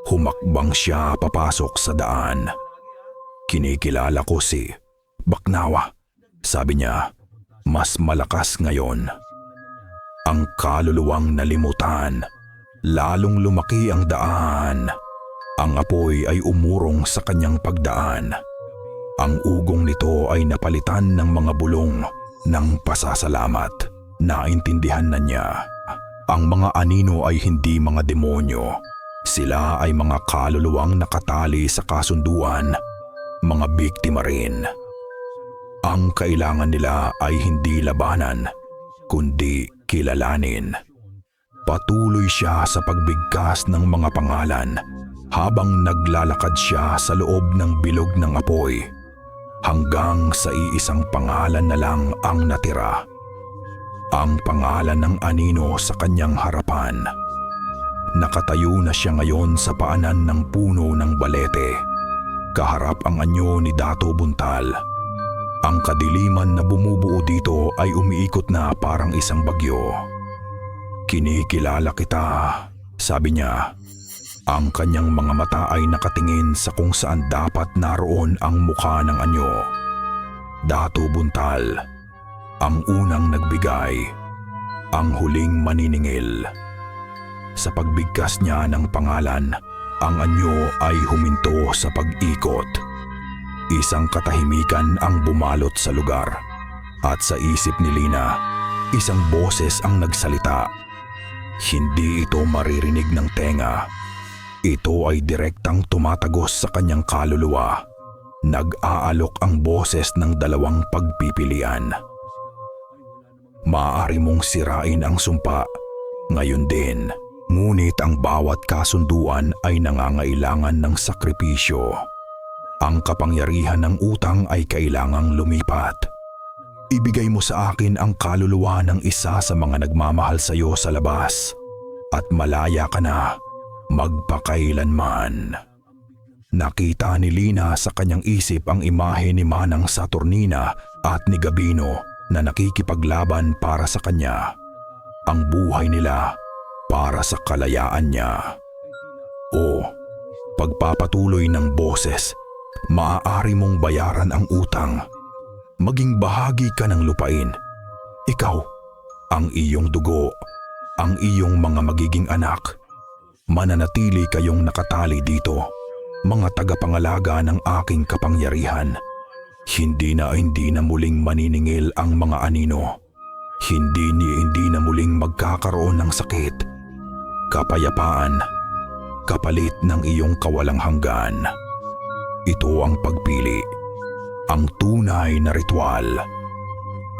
Humakbang siya papasok sa daan. Kinikilala ko si Baknawa. Sabi niya, mas malakas ngayon. Ang kaluluwang nalimutan. Lalong lumaki ang daan. Ang apoy ay umurong sa kanyang pagdaan. Ang ugong nito ay napalitan ng mga bulong ng pasasalamat. Naintindihan na niya. Ang mga anino ay hindi mga demonyo. Sila ay mga kaluluwang nakatali sa kasunduan, mga biktima rin. Ang kailangan nila ay hindi labanan, kundi kilalanin. Patuloy siya sa pagbigkas ng mga pangalan habang naglalakad siya sa loob ng bilog ng apoy hanggang sa iisang pangalan na lang ang natira. Ang pangalan ng anino sa kanyang harapan. Nakatayo na siya ngayon sa paanan ng puno ng balete. Kaharap ang anyo ni Dato Buntal. Ang kadiliman na bumubuo dito ay umiikot na parang isang bagyo. "Kinikilala kita," sabi niya. Ang kanyang mga mata ay nakatingin sa kung saan dapat naroon ang mukha ng anyo. Dato Buntal, ang unang nagbigay, ang huling maniningil. Sa pagbigkas niya ng pangalan, ang anyo ay huminto sa pag-ikot. Isang katahimikan ang bumalot sa lugar. At sa isip ni Lina, isang boses ang nagsalita. Hindi ito maririnig ng tenga. Ito ay direktang tumatagos sa kanyang kaluluwa. Nag-aalok ang boses ng dalawang pagpipilian. Maaari mong sirain ang sumpa, ngayon din. Ngunit ang bawat kasunduan ay nangangailangan ng sakripisyo. Ang kapangyarihan ng utang ay kailangang lumipat. Ibigay mo sa akin ang kaluluwa ng isa sa mga nagmamahal sa iyo sa labas at malaya ka na magpakailanman. Nakita ni Lina sa kanyang isip ang imahe ni Manang Saturnina at ni Gabino na nakikipaglaban para sa kanya. Ang buhay nila para sa kalayaan niya. O, pagpapatuloy ng boses, maaari mong bayaran ang utang. Maging bahagi ka ng lupain. Ikaw, ang iyong dugo, ang iyong mga magiging anak. Mananatili kayong nakatali dito, mga tagapangalaga ng aking kapangyarihan. Hindi na muling maniningil ang mga anino. Hindi na muling magkakaroon ng sakit. Kapayapaan, kapalit ng iyong kawalang hanggan. Ito ang pagpili, ang tunay na ritual.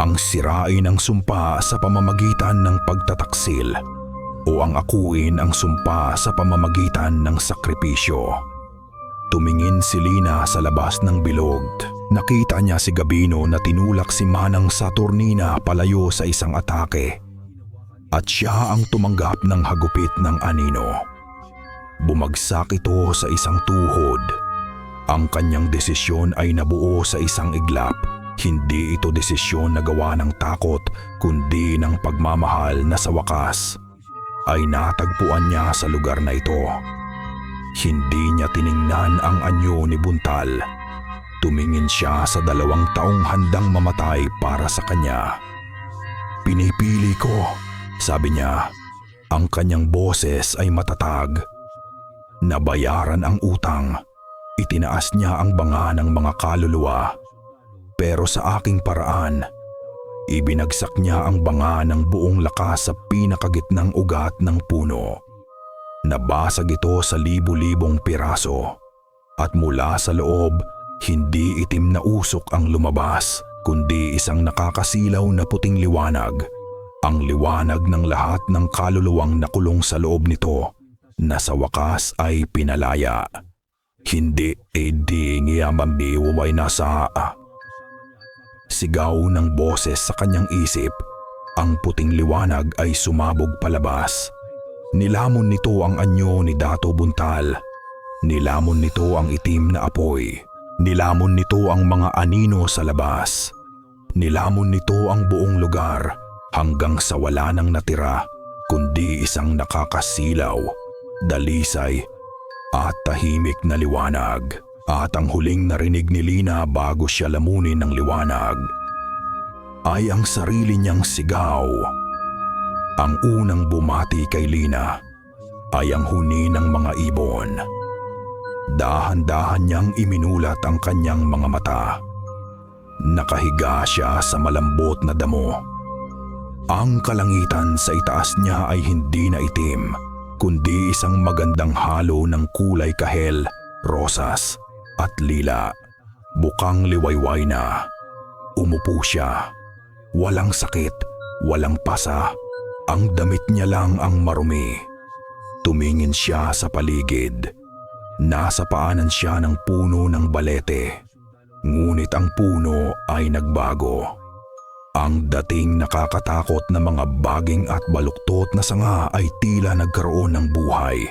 Ang sirain ang sumpa sa pamamagitan ng pagtataksil o ang akuin ang sumpa sa pamamagitan ng sakripisyo. Tumingin si Lina sa labas ng bilog. Nakita niya si Gabino na tinulak si Manang Saturnina palayo sa isang atake. At siya ang tumanggap ng hagupit ng anino. Bumagsak ito sa isang tuhod. Ang kanyang desisyon ay nabuo sa isang iglap. Hindi ito desisyon na gawa ng takot, kundi ng pagmamahal na sa wakas ay natagpuan niya sa lugar na ito. Hindi niya tiningnan ang anyo ni Buntal. Tumingin siya sa 2 taong handang mamatay para sa kanya. "Pinipili ko," sabi niya. Ang kanyang boses ay matatag. Nabayaran ang utang. Itinaas niya ang banga ng mga kaluluwa. Pero sa aking paraan, ibinagsak niya ang banga ng buong lakas sa pinakagitnang ugat ng puno. Nabasag ito sa libu-libong piraso. At mula sa loob, hindi itim na usok ang lumabas, kundi isang nakakasilaw na puting liwanag. Ang liwanag ng lahat ng kaluluwang nakulong sa loob nito na sa wakas ay pinalaya. Hindi di ngiyamambiway na sa... Sigaw ng boses sa kanyang isip. Ang puting liwanag ay sumabog palabas. Nilamon nito ang anyo ni Dato Buntal. Nilamon nito ang itim na apoy. Nilamon nito ang mga anino sa labas. Nilamon nito ang buong lugar hanggang sa wala nang natira kundi isang nakakasilaw, dalisay at tahimik na liwanag. At ang huling narinig ni Lina bago siya lamunin ng liwanag ay ang sarili niyang sigaw. Ang unang bumati kay Lina ay ang huni ng mga ibon. Dahan-dahan niyang iminulat ang kanyang mga mata. Nakahiga siya sa malambot na damo. Ang kalangitan sa itaas niya ay hindi na itim, kundi isang magandang halo ng kulay kahel, rosas at lila. Bukang liwayway na. Umupo siya. Walang sakit, walang pasa. Ang damit niya lang ang marumi. Tumingin siya sa paligid. Nasa paanan siya ng puno ng balete. Ngunit ang puno ay nagbago. Ang dating nakakatakot na mga baging at baluktot na sanga ay tila nagkaroon ng buhay.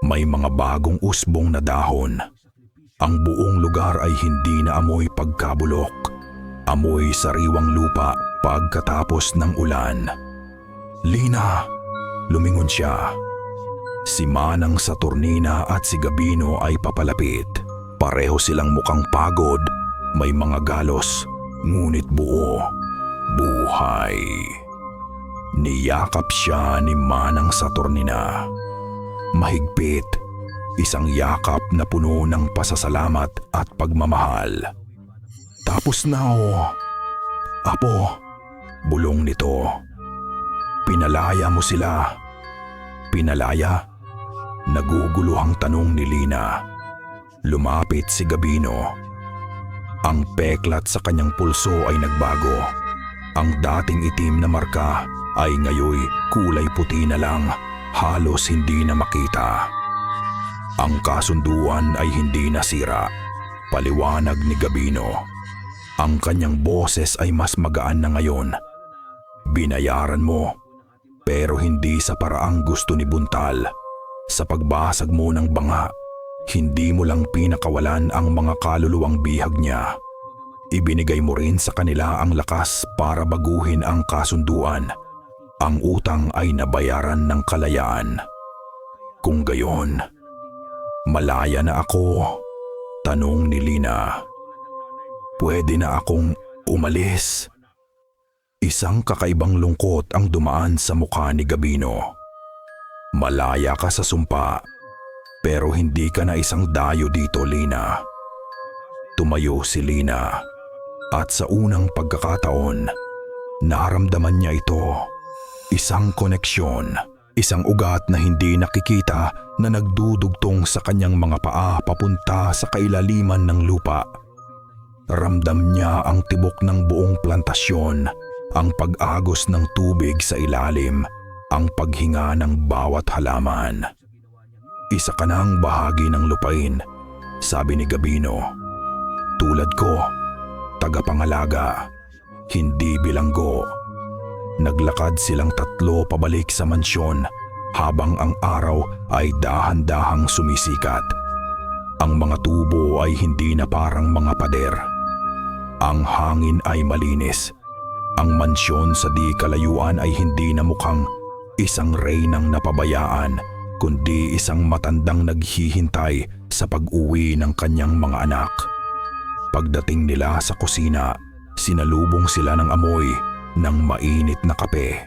May mga bagong usbong na dahon. Ang buong lugar ay hindi na amoy pagkabulok. Amoy sariwang lupa pagkatapos ng ulan. "Lina!" Lumingon siya. Si Manang Saturnina at si Gabino ay papalapit. Pareho silang mukhang pagod, may mga galos, ngunit buo, buhay. Niyakap siya ni Manang Saturnina. Mahigpit, isang yakap na puno ng pasasalamat at pagmamahal. "Tapos na o, Apo," bulong nito. "Pinalaya mo sila." "Pinalaya?" Naguguluhang tanong ni Lina. Lumapit si Gabino. Ang peklat sa kanyang pulso ay nagbago. Ang dating itim na marka ay ngayoy kulay puti na lang, halos hindi na makita. Ang kasunduan ay hindi nasira, paliwanag ni Gabino. Ang kanyang boses ay mas magaan na ngayon. "Binayaran mo, pero hindi sa paraang gusto ni Buntal. Sa pagbasag mo ng banga, hindi mo lang pinakawalan ang mga kaluluwang bihag niya. Ibinigay mo rin sa kanila ang lakas para baguhin ang kasunduan. Ang utang ay nabayaran ng kalayaan. Kung gayon, malaya na ako?" tanong ni Lina. "Pwede na akong umalis?" Isang kakaibang lungkot ang dumaan sa mukha ni Gabino. "Malaya ka sa sumpa, pero hindi ka na isang dayo dito, Lina." Tumayo si Lina at sa unang pagkakataon, naramdaman niya ito. Isang koneksyon, isang ugat na hindi nakikita na nagdudugtong sa kanyang mga paa papunta sa kailaliman ng lupa. Ramdam niya ang tibok ng buong plantasyon, ang pag-agos ng tubig sa ilalim, ang paghinga ng bawat halaman. "Isa ka ng bahagi ng lupain," sabi ni Gabino. "Tulad ko, tagapangalaga, hindi bilanggo." Naglakad silang tatlo pabalik sa mansyon habang ang araw ay dahan-dahang sumisikat. Ang mga tubo ay hindi na parang mga pader. Ang hangin ay malinis. Ang mansyon sa di kalayuan ay hindi na mukhang isang reynang napabayaan, kundi isang matandang naghihintay sa pag-uwi ng kanyang mga anak. Pagdating nila sa kusina, sinalubong sila ng amoy ng mainit na kape.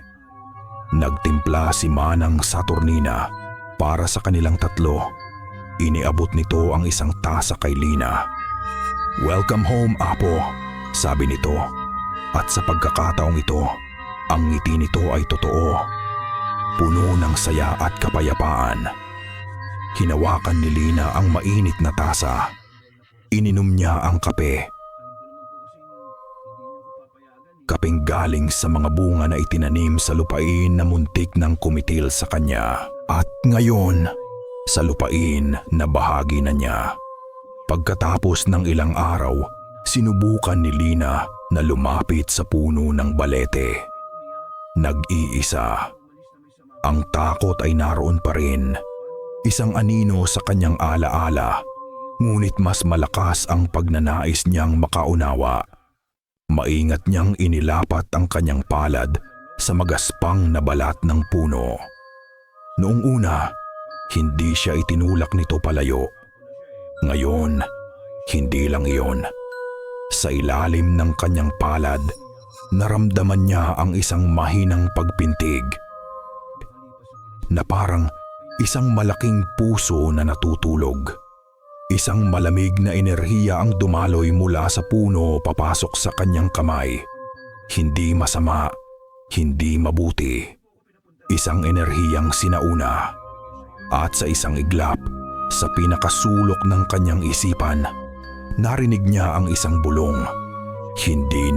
Nagtimpla si Manang Saturnina para sa kanilang tatlo. Iniabot nito ang isang tasa kay Lina. "Welcome home, Apo," sabi nito. At sa pagkakataong ito, ang ngiti nito ay totoo. Puno ng saya at kapayapaan. Hinawakan ni Lina ang mainit na tasa. Ininom niya ang kape. Kapeng galing sa mga bunga na itinanim sa lupain na muntik ng kumitil sa kanya. At ngayon, sa lupain na bahagi na niya. Pagkatapos ng ilang araw, sinubukan ni Lina na lumapit sa puno ng balete. Nag-iisa. Ang takot ay naroon pa rin. Isang anino sa kanyang alaala, ngunit mas malakas ang pagnanais niyang makaunawa. Maingat niyang inilapat ang kanyang palad sa magaspang na balat ng puno. Noong una, hindi siya itinulak nito palayo. Ngayon, hindi lang iyon. Sa ilalim ng kanyang palad, naramdaman niya ang isang mahinang pagpintig na parang isang malaking puso na natutulog. Isang malamig na enerhiya ang dumaloy mula sa puno papasok sa kanyang kamay. Hindi masama, hindi mabuti. Isang enerhiyang sinauna. At sa isang iglap, sa pinakasulok ng kanyang isipan, narinig niya ang isang bulong. Hindi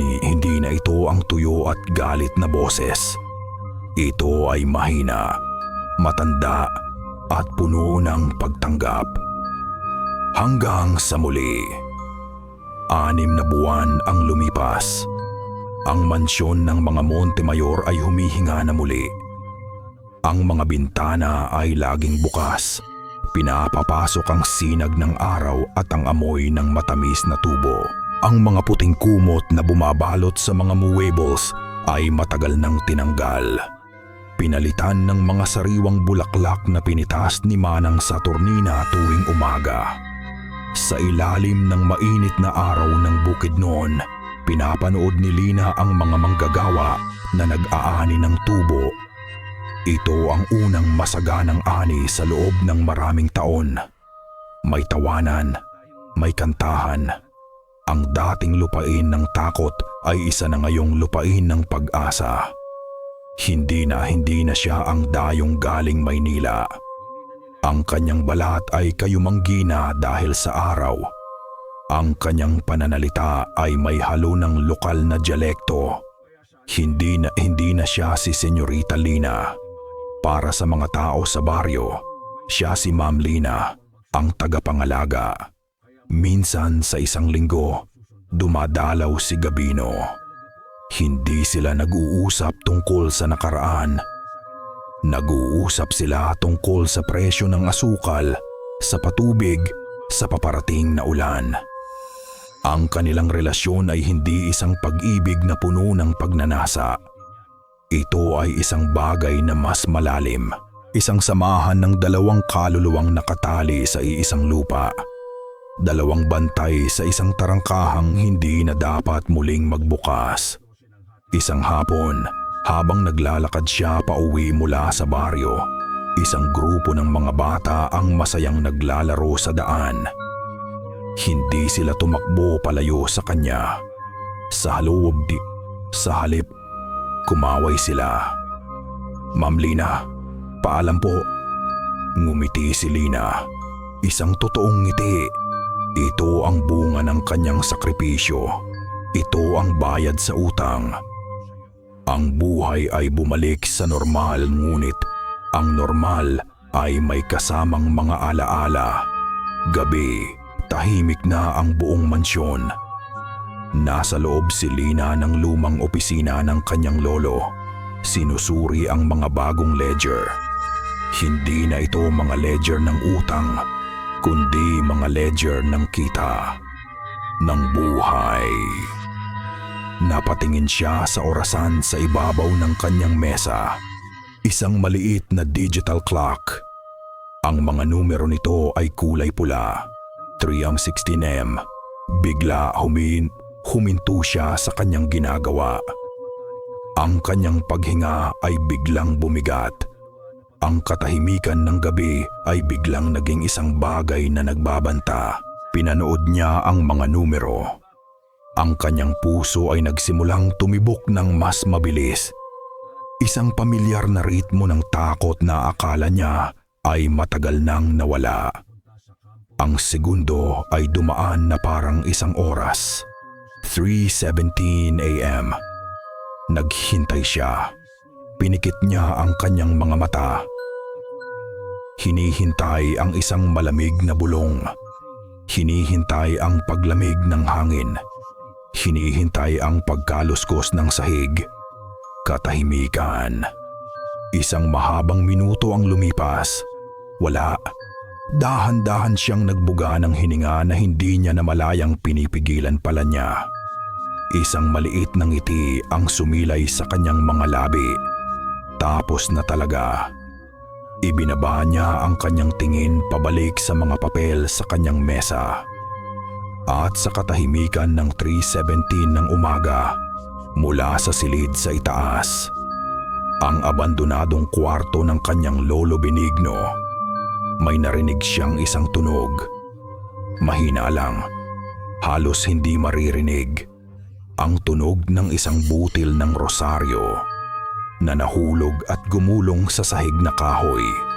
na ito ang tuyo at galit na boses. Ito ay mahina, matanda at puno ng pagtanggap. Hanggang sa muli. 6 na buwan ang lumipas. Ang mansyon ng mga Montemayor ay humihinga na muli. Ang mga bintana ay laging bukas. Pinapapasok ang sinag ng araw at ang amoy ng matamis na tubo. Ang mga puting kumot na bumabalot sa mga muebles ay matagal nang tinanggal. Pinalitan ng mga sariwang bulaklak na pinitas ni Manang Saturnina tuwing umaga. Sa ilalim ng mainit na araw ng Bukidnon, pinapanood ni Lina ang mga manggagawa na nag-aani ng tubo. Ito ang unang masaganang ani sa loob ng maraming taon. May tawanan, may kantahan. Ang dating lupain ng takot ay isa na ngayong lupain ng pag-asa. Hindi na siya ang dayong galing Maynila. Ang kanyang balat ay kayumanggina dahil sa araw. Ang kanyang pananalita ay may halo ng lokal na dialekto. Hindi na siya si Senyorita Lina. Para sa mga tao sa baryo, siya si Ma'am Lina, ang tagapangalaga. Minsan sa isang linggo, dumadalaw si Gabino. Hindi sila nag-uusap tungkol sa nakaraan. Nag-uusap sila tungkol sa presyo ng asukal, sa patubig, sa paparating na ulan. Ang kanilang relasyon ay hindi isang pag-ibig na puno ng pagnanasa. Ito ay isang bagay na mas malalim, isang samahan ng dalawang kaluluwang nakatali sa iisang lupa. Dalawang bantay sa isang tarangkahang hindi na dapat muling magbukas. Isang hapon, habang naglalakad siya pauwi mula sa baryo, isang grupo ng mga bata ang masayang naglalaro sa daan. Hindi sila tumakbo palayo sa kanya. Sa halip, kumaway sila. Ma'am Lina, paalam po. Ngumiti si Lina. Isang totoong ngiti. Ito ang bunga ng kanyang sakripisyo. Ito ang bayad sa utang. Ang buhay ay bumalik sa normal, ngunit ang normal ay may kasamang mga alaala. Gabi, tahimik na ang buong mansyon. Nasa loob si Lina ng lumang opisina ng kanyang lolo. Sinusuri ang mga bagong ledger. Hindi na ito mga ledger ng utang, kundi mga ledger ng kita, ng buhay. Napatingin siya sa orasan sa ibabaw ng kanyang mesa. Isang maliit na digital clock. Ang mga numero nito ay kulay pula. 3:16 AM. Bigla huminto siya sa kanyang ginagawa. Ang kanyang paghinga ay biglang bumigat. Ang katahimikan ng gabi ay biglang naging isang bagay na nagbabanta. Pinanood niya ang mga numero. Ang kanyang puso ay nagsimulang tumibok ng mas mabilis. Isang pamilyar na ritmo ng takot na akala niya ay matagal nang nawala. Ang segundo ay dumaan na parang isang oras. 3:17 AM. Naghintay siya. Pinikit niya ang kanyang mga mata. Hinihintay ang isang malamig na bulong. Hinihintay ang paglamig ng hangin. Hinihintay ang pagkaluskos ng sahig. Katahimikan. Isang mahabang minuto ang lumipas. Wala. Dahan-dahan siyang nagbuga ng hininga na hindi niya namalayang pinipigilan pala niya. Isang maliit na ngiti ang sumilay sa kanyang mga labi. Tapos na talaga. Ibinaba niya ang kanyang tingin pabalik sa mga papel sa kanyang mesa. At sa katahimikan ng 3:17 ng umaga, mula sa silid sa itaas, ang abandonadong kwarto ng kanyang lolo Benigno, may narinig siyang isang tunog. Mahina lang, halos hindi maririnig. Ang tunog ng isang butil ng rosaryo. na nahulog at gumulong sa sahig na kahoy.